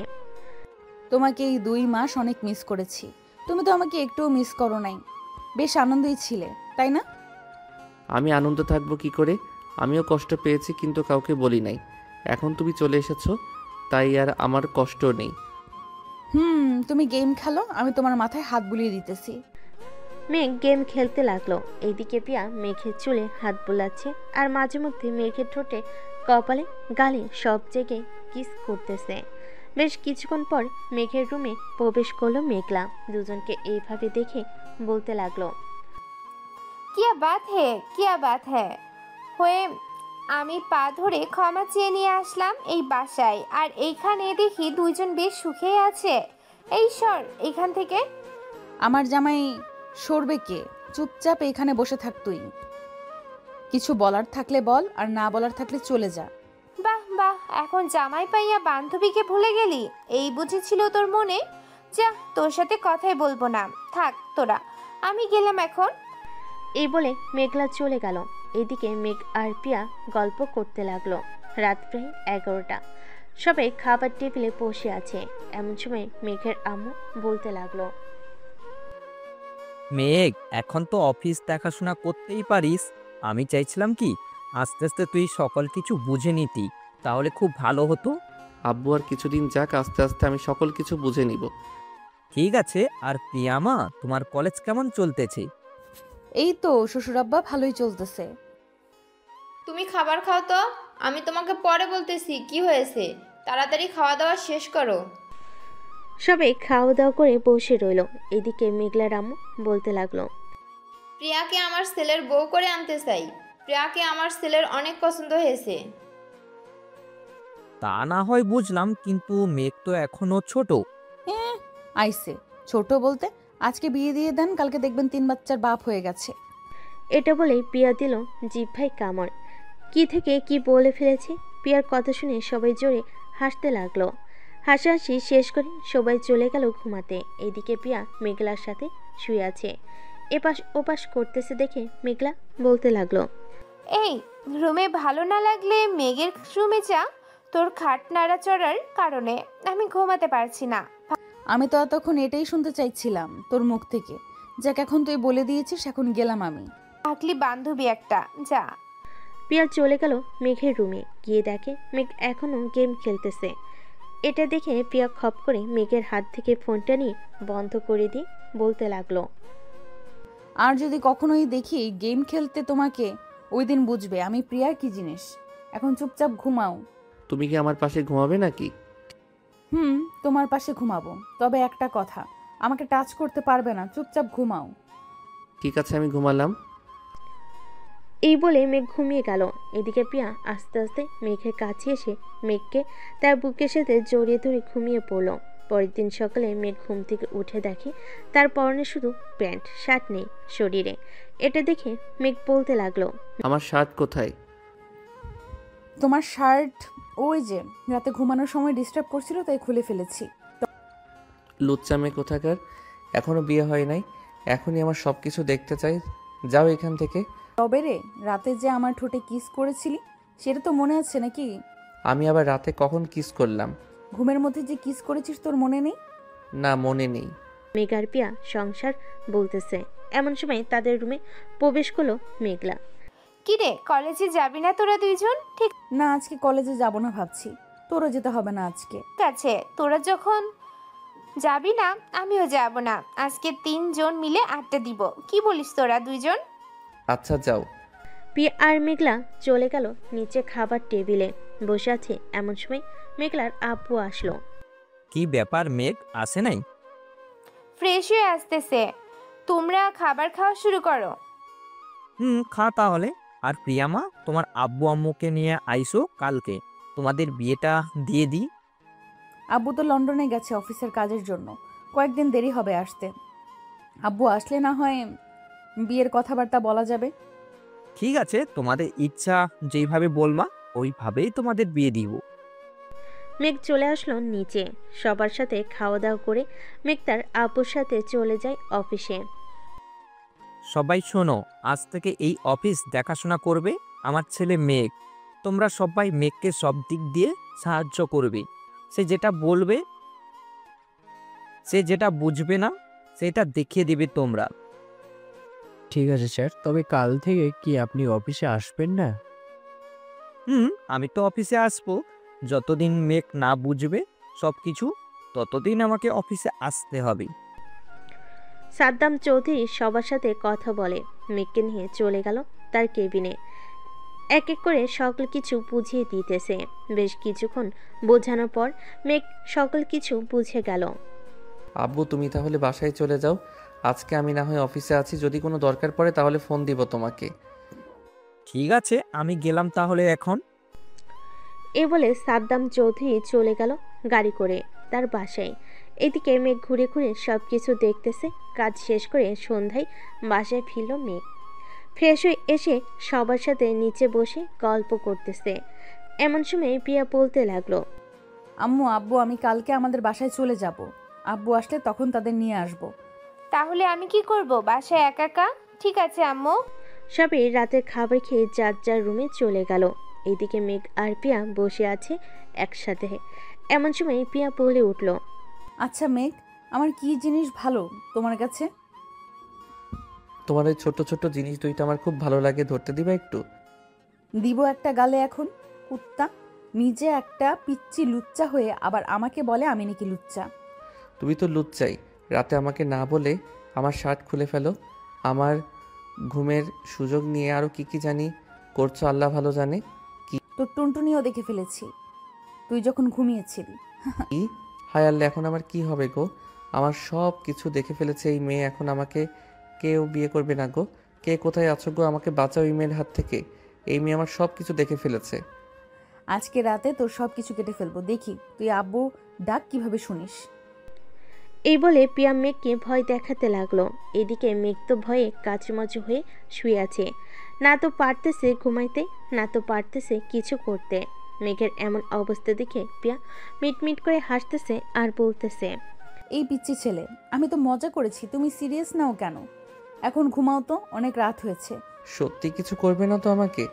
তোমাকে এই 2 মাস অনেক মিস করেছি। তুমি তো আমাকে একটুও মিস করো নাই। বেশ আনন্দেই ছিলে, তাই না? আমি আনন্দ থাকবো কি করে? আমিও কষ্ট পেয়েছি, কিন্তু কাউকে বলি নাই। এখন তুমি চলে এসেছো, তাই আর আমার কষ্ট নেই। তুমি গেম খেলো, আমি তোমার মাথায় হাত বুলিয়ে দিতেছি। মেঘ গেম খেলতে লাগলো। এইদিকে পিয়া মেঘের চুলে হাত বোলাচ্ছে আর মাঝে মধ্যে মেঘের ঠোঁটে, কপালে, গালে সব জায়গায় কিস করতেছে। বেশ কিছুক্ষণ পর মেঘের রুমে প্রবেশ করলো মেঘলা। দুজনকে এইভাবে দেখে বলতে লাগলো, কিয়া বাত হ্যাঁ হয়ে আমি পা ধরে ক্ষমা চেয়ে নিয়ে আসলাম এই বাসায়, আর এইখানে দেখি দুইজন বেশ সুখেই আছে। এই সর এইখান থেকে। আমার জামাই সরবে কে? চুপচাপ এখানে বসে থাক তুই। কিছু বলার থাকলে বল, আর না বলার থাকলে চলে যা। বাহ বাহ, এখন জামাই পাইয়া বান্ধবীকে ভুলে গেলি? এই বুঝেছিল তোর মনে? যা, তোর সাথে কথাই বলবো না, থাক তোরা, আমি গেলাম এখন। এই বলে মেঘলা চলে গেল। এদিকে মেঘ আর পিয়া গল্প করতে লাগলো। রাত প্রায় 11টা। সবাই খাবার টেবিলে বসে আছে। এমন সময় মেঘের আম্মু বলতে লাগলো, মেঘ, এখন তো অফিস দেখাশোনা করতেই পারিস। আমি চাইছিলাম কি আস্তে আস্তে তুই সকল কিছু বুঝে নিতি, তাহলে খুব ভালো হতো। আব্বু আর কিছুদিন যাক, আস্তে আস্তে আমি সকল কিছু বুঝে নিব। ঠিক আছে। আর প্রিয়ামা, তোমার কলেজ কেমন চলতেছে? এই তো শ্বশুরাব্বা, ভালোই চলতেছে। তুমি খাবার খাও তো, আমি তোমাকে পরে বলতেছি কি হয়েছে। তাড়াতাড়ি খাওয়া দাওয়া শেষ করো। সবাই খাওয়া দাওয়া করে বসে রইল। এদিকে মেঘলার আম্মু বলতে লাগলো, প্রিয়াকে আমার ছেলের বউ করে আনতে চাই। প্রিয়াকে আমার ছেলের অনেক পছন্দ হয়েছে। তা না হয় বুঝলাম, কিন্তু মেঘ তো এখনো ছোট। আইসে ছোট বলতে, আজকে বিয়ে দিয়ে দেন, কালকে দেখবেন 3 বাচ্চার বাপ হয়ে গেছে। এটা বলেই পিয়া দিল জিহ্বায় কামড়। কি থেকে কি বলে ফেলেছে। পিয়ার কথা শুনে সবাই জোরে হাসতে লাগলো। হাসাহাসি শেষ করে সবাই চলে গেল ঘুমাতে। এদিকে পিয়া মেঘলার সাথে শুয়ে আছে। এপাশ ওপাশ করতেছে দেখে মেঘলা বলতে লাগলো, এই রুমে ভালো না লাগলে মেঘের রুমে যা, তোর খাট নাড়াচড়ার কারণে আমি ঘুমাতে পারছি না। আমি তো এতক্ষণ এটাই শুনতে চাইছিলাম তোর মুখ থেকে। যাক, এখন তুই বলে দিয়েছিস, এখন গেলাম আমি। আগলি বান্ধবী একটা, যা। পিয়া চলে গেল মেঘের রুমে। গিয়ে দেখে মেঘ এখনো গেম খেলতেছে। এটা দেখে পিয়া খপ করে মেঘের হাত থেকে ফোনটা নিয়ে বন্ধ করে দিয়ে বলতে লাগলো, আর যদি কখনোই দেখি গেম খেলতে তোমাকে, ওই দিন বুঝবে আমি প্রিয়ার কি জিনিস। এখন চুপচাপ ঘুমাও। তুমি কি আমার পাশে ঘুমাবে নাকি? তোমার পাশে ঘুমাবো, তবে একটা কথা, আমাকে টাচ করতে পারবে না। চুপচাপ ঘুমাও। ঠিক আছে, আমি ঘুমালাম। এই বলে মেঘ ঘুমিয়ে গেল। এদিকে পিয়া আস্তে আস্তে মেঘের কাছে এসে মেঘকে তার বুকের সাথে জড়িয়ে ধরে ঘুমিয়ে পড়ল। পরের দিন সকালে মেঘ ঘুম থেকে উঠে দেখে তার পরনে শুধু প্যান্ট, শার্ট নেই শরীরে। এটা দেখে মেঘ বলতে লাগলো, আমার শার্ট কোথায়? তোমার শার্ট ওই যে রাতে ঘুমানোর সময় ডিস্টার্ব করছিল, তাই খুলে ফেলেছি। লুচ্চা মেয়ে কোথাকার, এখনো বিয়ে হয় নাই, এখনই আমার সব কিছু দেখতে চাই। যাও এখান থেকে। তবে রে, রাতে যে আমার ঠোঁটে কিস করেছিলি, সেটা তো মনে আছে নাকি? আমি আবার রাতে কখন কিস করলাম? ঘুমের মধ্যে যে কিস করেছিস তোর মনে নেই? না, মনে নেই। মেঘ আর পিয়া সংসার বলতেছে। এমন সময় তাদের রুমে প্রবেশ করলো মেঘলা। কিরে, কলেজে যাবি না তোরা দুইজন? ঠিক না, আজকে কলেজে যাব না ভাবছি। তোরও যেতে হবে না আজকে। আছে, তোরা যখন যাবি না আমিও যাব না। আজকে 3 জন মিলে আড্ডা দিব। কি বলিস তোরা দুইজন? আচ্ছা যাও। পিয়া আর মেঘলা চলে গেল নিচে খাবার টেবিলে বসে আছে। এমন সময় মেঘলার আব্বু আসলো। কি ব্যাপার, মেঘ আসে নাই? ফ্রেশ হয়ে আসতেছে, তোমরা খাবার খাওয়া শুরু করো। খা তাহলে। আর প্রিয়ামা, তোমার আব্বু আম্মুকে নিয়ে আইসো কালকে, তোমাদের বিয়েটা দিয়ে দিই। আব্বু তো লন্ডনে গেছে অফিসের কাজের জন্য, কয়েকদিন দেরি হবে আসতে। আব্বু আসলে না হয় বিয়ের কথাবার্তা বলা যাবে। ঠিক আছে, তোমাদের ইচ্ছা যেইভাবে বলবা ওইভাবেই তোমাদের বিয়ে দিব। মেঘ চলে আসলো নিচে। সবার সাথে খাওয়া দাওয়া করে মেঘ তার আব্বুর সাথে চলে যায় অফিসে। সবাই শোনো, আজ থেকে এই অফিস দেখাশোনা করবে আমার ছেলে মেঘ। তোমরা সবাই মেঘকে সব দিক দিয়ে সাহায্য করবে। সে যেটা বলবে, সে যেটা বুঝবে না সেটা দেখিয়ে দিবে তোমরা। ঠিক আছে স্যার, তবে কাল থেকে কি আপনি অফিসে আসবেন না? আমি তো অফিসে আসবো, যতদিন মেঘ না বুঝবে সব কিছু ততদিন আমাকে অফিসে আসতে হবে। সাদ্দাম চৌধুরী সবার সাথে কথা বলে মেঘকে নিয়ে চলে গেল তার কেবিনে। এক এক করে সকল কিছু বুঝিয়ে দিতেছে। বেশ কিছুক্ষণ বোঝানোর পর মেঘ সকল কিছু বুঝে গেল। আব্বু, তুমি তাহলে বাসায় চলে যাও। আজকে আমি না হয় অফিসে আছি, যদি কোনো দরকার পড়ে তাহলে ফোন দিব তোমাকে। ঠিক আছে, আমি গেলাম তাহলে এখন। এ বলে সাদ্দাম চৌধুরী চলে গেল গাড়ি করে তার বাসায়। এদিকে মেঘ ঘুরে ঘুরে সব কিছু দেখতেছে। কাজ শেষ করে সন্ধ্যায় বাসায় ফিরল মেঘ। ফ্রেশ হয়ে এসে সবার সাথে নিচে বসে গল্প করতেছে। এমন সময় পিয়া বলতে লাগলো, আম্মু, আব্বু, আমি কালকে আমাদের বাসায় চলে যাব। আব্বু আসলে তখন তাদের নিয়ে আসব। তাহলে আমি কি করব বাসায় একা একা? ঠিক আছে আম্মু। সবাই রাতের খাবার খেয়ে যার যার রুমে চলে গেল। এদিকে মেঘ আর পিয়া বসে আছে একসাথে। এমন সময় পিয়া বলে উঠল, আচ্ছা মেঘ, আমার কি জিনিস ভালো তোমার কাছে? তোমার ওই ছোট ছোট জিনিস দুইটা আমার খুব ভালো লাগে, ধরতে দিবা একটু? দিব একটা গালে এখন। কুত্তা, নিজে একটা পিচ্চি লুচ্চা হয়ে আবার আমাকে বলে আমি নাকি লুচ্চা। তুমি তো লুচ্চাই। রাতে আমাকে না বলে আমার শার্ট খুলে ফেলো। আমার ঘুমের সুযোগ নিয়ে আরও কি কি জানি করছো আল্লাহ ভালো জানে। তোর টুনটুনিও দেখে ফেলেছি তুই যখন ঘুমিয়েছিলি। কি? হায় আল্লাহ, এখন আমার কি হবে গো? আমার সব কিছু দেখে ফেলেছে এই মেয়ে, এখন আমাকে কেউ বিয়ে করবে না গো। কে কোথায় আছো গো? আমাকে বাঁচাও এই মেয়ের হাত থেকে। এই মেয়ে আমার সব কিছু দেখে ফেলেছে। আজকে রাতে তোর সব কিছু কেটে ফেলবো, দেখি তুই আব্বু ডাক কিভাবে শুনিস। এই বলে পিয়া মেঘকে ভয় দেখাতে লাগলো। এদিকে মেঘ তো ভয়ে কাচুমাচু হয়ে শুয়ে আছে। না তো পারতেছে ঘুমাইতে, না তো পারতেছে কিছু করতে। মেঘের এমন অবস্থা দেখে পিয়া মিটমিট করে হাসতেছে আর বলতেছে, এই পিচ্চি ছেলে, আমি তো মজা করেছি, তুমি সিরিয়াস নাও কেন? এখন ঘুমাও তো, অনেক রাত হয়েছে। সত্যি কিছু করবে না তো আমাকে?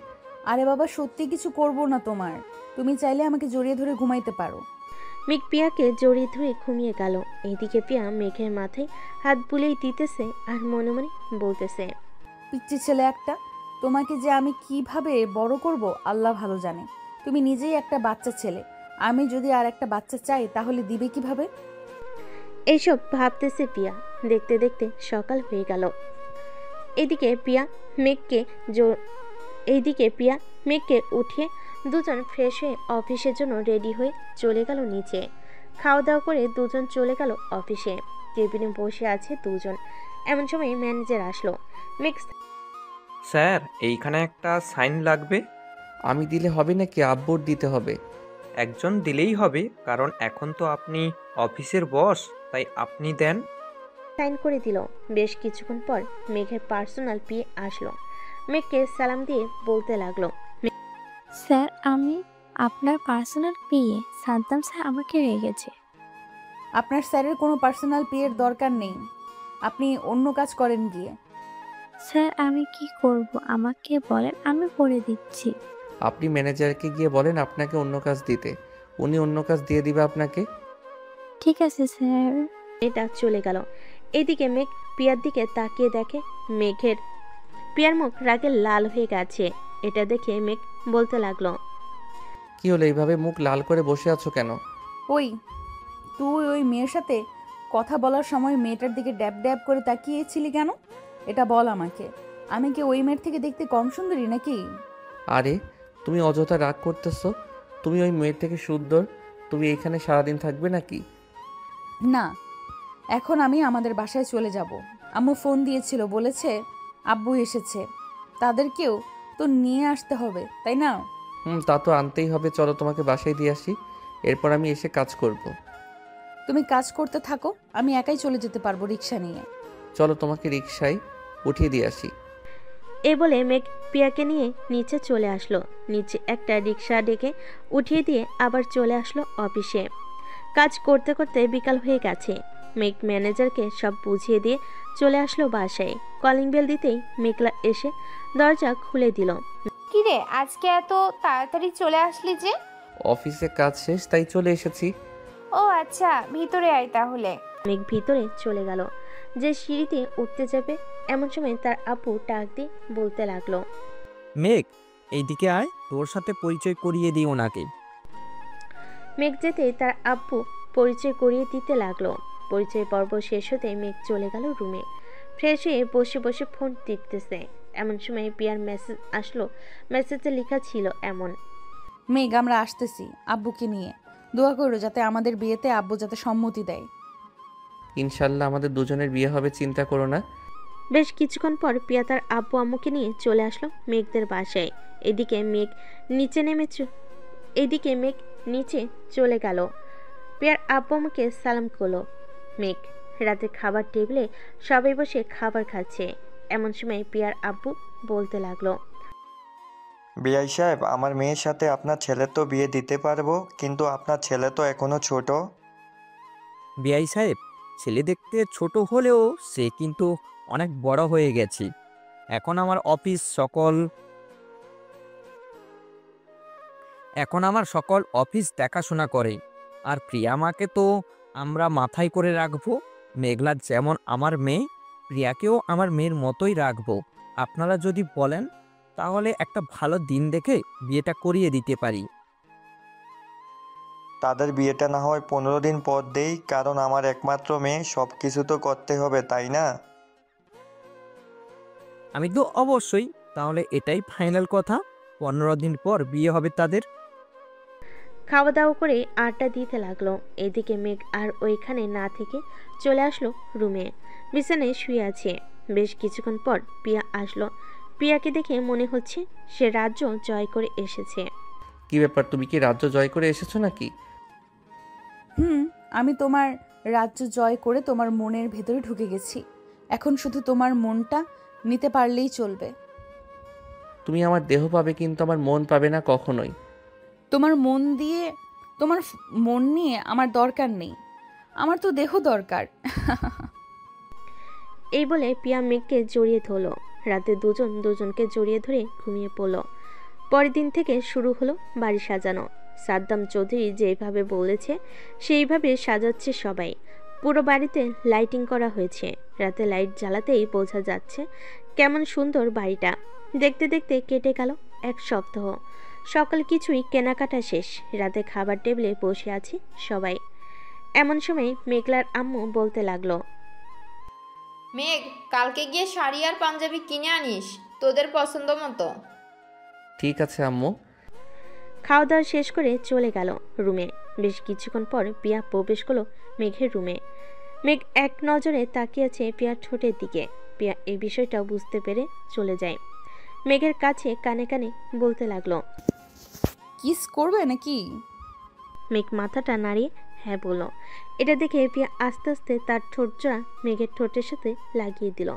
আরে বাবা, সত্যি কিছু করব না তোমার। তুমি চাইলে আমাকে জড়িয়ে ধরে ঘুমাইতে পারো। মেঘ পিয়াকে জড়িয়ে ধরে ঘুমিয়ে গেল। এইদিকে পিয়া মেঘের মাথায় হাত বুলিয়ে দিতেছে আর মনে মনে বলতেছে, পিচ্চি ছেলে একটা, তোমাকে যে আমি কিভাবে বড় করব আল্লাহ ভালো জানে। তুমি নিজেই একটা বাচ্চা ছেলে, আমি যদি আর একটা বাচ্চা চাই তাহলে দিবে কিভাবে? এইসব ভাবতেছে পিয়া। দেখতে দেখতে সকাল হয়ে গেল। এদিকে পিয়া মেঘকে উঠিয়ে দুজন ফ্রেশ হয়ে অফিসের জন্য রেডি হয়ে চলে গেল নিচে। খাওয়া দাওয়া করে দুজন চলে গেল অফিসে। কেবিনে বসে আছে দুজন। এমন সময় ম্যানেজার আসলো। মেঘ, স্যার, এইখানে একটা সাইন লাগবে। আমি দিলে হবে নাকি আব্বুর দিতে হবে? একজন দিলেই হবে, কারণ এখন তো আপনি অফিসের বস, তাই আপনি দেন। সাইন করে দিল। বেশ কিছুক্ষণ পর মেঘের পার্সোনাল পিএ আসলো। মেঘকে সালাম দিয়ে বলতে লাগলো, স্যার, আমি আপনার পার্সোনাল পিএ। সাদ্দাম স্যার আমাকে রেখেছে। আপনার স্যারের কোনো পার্সোনাল পিএর দরকার নেই, আপনি অন্য কাজ করেন গিয়ে। স্যার, আমি কি করব আমাকে বলেন, আমি করে দিচ্ছি। আপনি ম্যানেজারকে গিয়ে বলেন আপনাকে অন্য কাজ দিতে। উনি অন্য কাজ দিয়ে দিবে আপনাকে। ঠিক আছে স্যার। এটা চলে গেল। এদিকে মেঘ পিয়ার দিকে তাকিয়ে দেখে পিয়ার মুখ রাগে লাল হয়ে গেছে। এটা দেখে মেঘ বলতে লাগলো, কি হলো, এইভাবে মুখ লাল করে বসে আছো কেন? ওই তুই ওই মেয়ের সাথে কথা বলার সময় মেয়েটার দিকে ড্যাব ড্যাব করে তাকিয়েছিলি কেন? এটা বল আমাকে। আমি কি ওই মেয়ের থেকে দেখতে কম সুন্দরী নাকি? আরে তুমি অযথা রাগ করতেছো। তুমি ওই মেয়ের থেকে সুন্দর। তুমি এইখানে সারাদিন থাকবে নাকি? না, এখন আমি আমাদের বাসায় চলে যাব। আম্মু ফোন দিয়েছিল, বলেছে আব্বু এসেছে, তাদেরকেও তো নিয়ে আসতে হবে, তাই না? তা তো আনতেই হবে। চলো তোমাকে বাসায় দিয়ে আসি, এরপর আমি এসে কাজ করব। তুমি কাজ করতে থাকো, আমি একাই চলে যেতে পারবো রিক্সা নিয়ে। চলো তোমাকে রিক্সায় উঠিয়ে দিয়ে আসি। এ বলে মেঘ পিয়াকে নিয়ে নিচে চলে আসলো। নিচে একটা রিক্সা ডেকে উঠিয়ে দিয়ে আবার চলে আসলো অফিসে। কাজ করতে করতে বিকাল হয়ে গেছে। মেঘ ম্যানেজারকে সব বুঝিয়ে দিয়ে চলে আসলো বাসায়। কলিং বেল দিতেই মেঘলা এসে দরজা খুলে দিল। কিরে, আজকে এত তাড়াতাড়ি চলে আসলি যে? অফিসে কাজ শেষ, তাই চলে এসেছি। ও আচ্ছা, ভিতরে আয় তাহলে। মেঘ ভিতরে চলে গেল। যে সিঁড়িতে উঠতে যাবে এমন সময় তার আপু ডাক দিয়ে বলতে লাগলো, মেঘ এইদিকে আয়, তোর সাথে পরিচয় করিয়ে দিই ওনাকে। মেঘ যেতে তার আব্বু পরিচয় করিয়ে দিতে লাগলো। পরিচয় পর্ব শেষ হতে মেঘ চলে গেল রুমে। ফ্রেশ হয়ে বসে বসে ফোন টিপতেছে। এমন সময় পিয়ার মেসেজ আসলো। মেসেজে লেখা ছিল এমন, মেঘ, আমরা আসতেছি আব্বুকে নিয়ে। দোয়া করো যাতে আমাদের বিয়েতে আব্বু যাতে সম্মতি দেয়। ইনশাল্লাহ আমাদের দুজনের বিয়ে হবে, চিন্তা করো না। বেশ কিছুক্ষণ পর পিয়া তার আব্বু আম্মুকে নিয়ে চলে আসলো মেঘদের বাসায়। এদিকে মেঘ নিচে চলে গেল। পিয়ার আব্বু আম্মুকে সালাম করলো। মেঘ রাতে খাবার টেবিলে সবাই বসে খাবার খাচ্ছে। এমন সময় পিয়ার আব্বু বলতে লাগলো, বিআই সাহেব, আমার মেয়ের সাথে আপনার ছেলের তো বিয়ে দিতে পারবো, কিন্তু আপনার ছেলে তো এখনো ছোট। বিআই সাহেব, ছেলে দেখতে ছোট হলেও সে কিন্তু অনেক বড় হয়ে গেছে। এখন আমার সকল অফিস দেখাশোনা করে। আর প্রিয়ামাকে তো আমরা মাথায় করে রাখবো। মেঘলা যেমন আমার মেয়ে, প্রিয়াকেও আমার মেয়ের মতোই রাখবো। আপনারা যদি বলেন তাহলে একটা ভালো দিন দেখে বিয়েটা করিয়ে দিতে পারি। তাদের বিয়েটা না হয় 15 দিন পর দেই, কারণ আমার একমাত্র মেয়ে, সব কিছু তো করতে হবে, তাই না? আমি তো অবশ্যই। তাহলে এটাই ফাইনাল কথা, 15 দিন পর বিয়ে হবে তাদের। খাওয়া দাওয়া করে আড্ডা দিতে লাগলো। এদিকে মেঘ আর ওইখানে না থেকে চলে আসলো রুমে। বিছানায় শুয়ে আছে। বেশ কিছুক্ষণ পর পিয়া আসলো। পিয়াকে দেখে মনে হচ্ছে সে রাজ্য জয় করে এসেছে। কি ব্যাপার, তুমি কি রাজ্য জয় করে এসেছো নাকি? আমি তোমার রাজ্য জয় করে তোমার মনের ভেতরে ঢুকে গেছি। এখন শুধু তোমার মনটা নিতে পারলেই চলবে। তুমি আমার দেহ পাবে, কিন্তু আমার মন পাবে না কখনোই। তোমার মন নিয়ে আমার দরকার নেই, আমার তো দেহ দরকার। এই বলে পিয়া মেঘকে জড়িয়ে ধরলো। রাতে দুজনকে জড়িয়ে ধরে ঘুমিয়ে পড়লো। পরের দিন থেকে শুরু হলো বাড়ি সাজানো। সাদ্দাম চৌধুরী যেভাবে বলেছে সেইভাবে সাজাচ্ছে সবাই। পুরো বাড়িতে লাইটিং করা হয়েছে। রাতে লাইট জ্বালাতেই বোঝা যাচ্ছে কেমন সুন্দর বাড়িটা। দেখতে দেখতে কেটে গেল এক সপ্তাহ। সকাল কিছুই কেনাকাটা শেষ। রাতে খাবার টেবিলে বসে আছে সবাই। এমন সময় মেঘলার আম্মু বলতে লাগলো, মেঘ, কালকে গিয়ে শাড়ি আর পাঞ্জাবি কিনে আনিস তোদের পছন্দ মতো। ঠিক আছে আম্মু। খাওয়া দাওয়া শেষ করে চলে গেল রুমে। বেশ কিছুক্ষণ পর পিয়া প্রবেশ করলো মেঘের রুমে। মেঘ এক নজরে তাকিয়েছে পিয়ার ঠোঁটের দিকে। পিয়া এই বিষয়টা বুঝতে পেরে চলে যায়। মেঘের কাছে কানে কানে বলতে লাগলো, কিস করবে নাকি? মেঘ মাথাটা নাড়িয়ে হ্যাঁ বলল। এটা দেখে পিয়া আস্তে আস্তে তার ঠোঁট জোড়া মেঘের ঠোঁটের সাথে লাগিয়ে দিল।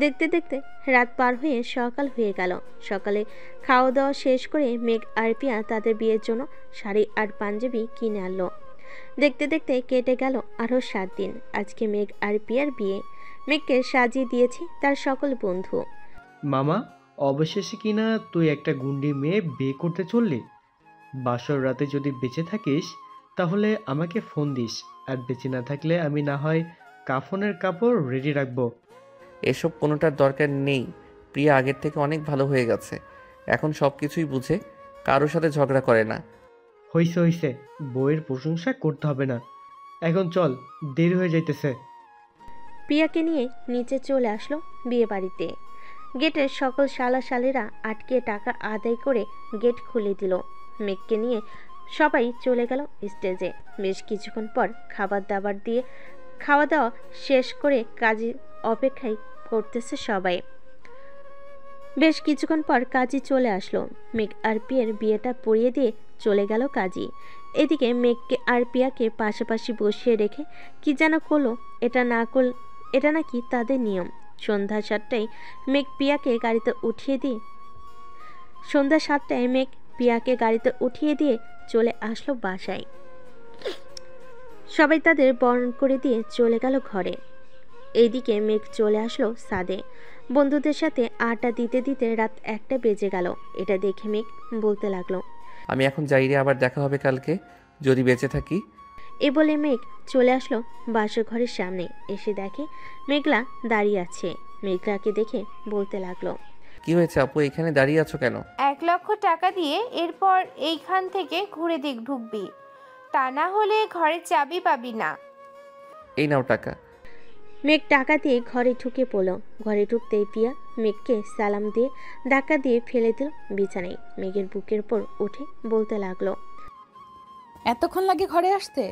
দেখতে দেখতে রাত পার হয়ে সকাল হয়ে গেল। সকালে খাওয়া দাওয়া শেষ করে মেঘ আর পিয়া তাদের বিয়ের জন্য শাড়ি আর পাঞ্জাবি কিনে আনলো। দেখতে দেখতে কেটে গেল আরও 7 দিন। আজকে মেঘ আর পিয়ার বিয়ে। মেঘকে সাজিয়ে দিয়েছে তার সকল বন্ধু। মামা, অবশেষে কিনা তুই একটা গুন্ডি মেয়ে বিয়ে করতে চললি। বাসর রাতে যদি বেঁচে থাকিস তাহলে আমাকে ফোন দিস, আর বেঁচে না থাকলে আমি না হয় কাফনের কাপড় রেডি রাখবো। এসব কোনোটার দরকার নেই। প্রিয়া আগের থেকে অনেক ভালো হয়ে গেছে, এখন সব কিছুই বুঝে, কারোর সাথে ঝগড়া করে না। হইছে হইছে, বইয়ের প্রশংসা করতে হবে না, এখন চল, দেরি হয়ে যাইতেছে। প্রিয়াকে নিয়ে নিচে চলে আসলো বিয়ে বাড়িতে। গেটের সকল শালাশালিরা আটকে টাকা আদায় করে গেট খুলে দিল। মেঘকে নিয়ে সবাই চলে গেল স্টেজে। বেশ কিছুক্ষণ পর খাওয়া দাওয়া শেষ করে কাজী অপেক্ষায় করতেছে সবাই। বেশ কিছুক্ষণ পর কাজী চলে আসলো। মেঘ আর পিয়ের বিয়েটা পড়িয়ে দিয়ে চলে গেল কাজী। এদিকে মেঘকে আর পিয়াকে পাশাপাশি বসিয়ে রেখে কি যেন করলো। এটা নাকি তাদের নিয়ম। সন্ধ্যা 7টায় মেঘ পিয়াকে গাড়িতে উঠিয়ে দিয়ে চলে আসলো বাসায়। সবাই তাদের বরণ করে দিয়ে চলে গেল ঘরে। এইদিকে মেঘ চলে আসলো ছাদে। বন্ধুদের সাথে আড্ডা দিতে দিতে রাত 1টা বেজে গেল। এটা দেখে মেঘ বলতে লাগলো, আমি এখন যাই রে, আবার দেখা হবে কালকে যদি বেঁচে থাকি। এ বলে মেঘ চলে আসলো বাসর ঘরের সামনে। এসে দেখে মেঘলা দাঁড়িয়ে আছে। মেঘলাকে দেখে বলতে লাগলো, কি হয়েছে আপু, এখানে দাঁড়িয়ে আছো কেন? 1,00,000 টাকা দিয়ে এরপর এইখান থেকে ঘুরে ঢুকবি, তা না হলে ঘরের চাবি পাবি না। এই নাও টাকা। মেঘ টাকা দিয়ে ঘরে ঢুকে পড়ল। ঘরে ঢুকতেই পিয়া মেঘকে সালাম দিয়ে ধাক্কা দিয়ে ফেলে দিল বিছানায়। মেঘের বুকের উপর উঠে বলতে লাগলো, এতক্ষণ লাগে ঘরে আসতে?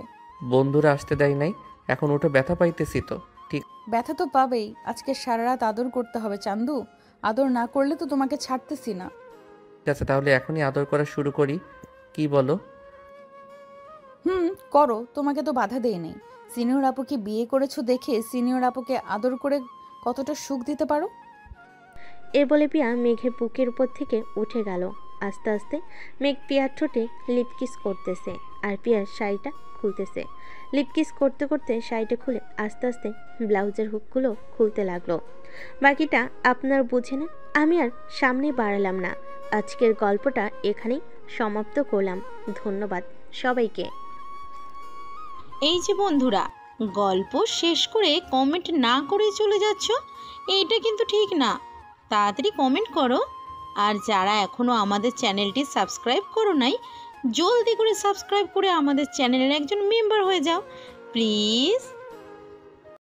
বন্ধুরা আসতে দেয় নাই, এখন ওটা ব্যথা পাইতেছি তো। ঠিক ব্যথা তো পাবেই। আজকে সারা রাত আদর করতে হবে চান্দু। আদর না করলে তো তোমাকে ছাড়তেছি না। আছে, তাহলে এখনই আদর করা শুরু করি, কি বলো? করো, তোমাকে তো বাধা দেই নাই। সিনিয়র আপুকে বিয়ে করেছো দেখে সিনিয়র আপুকে আদর করে কতটা সুখ দিতে পারো। এ বলে পিয়া মেঘের বুকের উপর থেকে উঠে গেল। আস্তে আস্তে মেঘ পিয়ার ঠোঁটে লিপকিস করতেছে আর পিয়ার শাড়িটা খুলতেছে। লিপকিস করতে করতে শাড়িটা খুলে আস্তে আস্তে ব্লাউজের হুকগুলো খুলতে লাগলো। বাকিটা আপনার বুঝে নেন, আমি আর সামনে বাড়ালাম না। আজকের গল্পটা এখানেই সমাপ্ত করলাম। ধন্যবাদ সবাইকে। এই যে বন্ধুরা, গল্প শেষ করে কমেন্ট না করে চলে যাচ্ছ, এইটা কিন্তু ঠিক না। তাড়াতাড়ি কমেন্ট করো। আর যারা এখনও আমাদের চ্যানেলটি সাবস্ক্রাইব করো নাই, জলদি করে সাবস্ক্রাইব করে আমাদের চ্যানেলের একজন মেম্বার হয়ে যাও প্লিজ।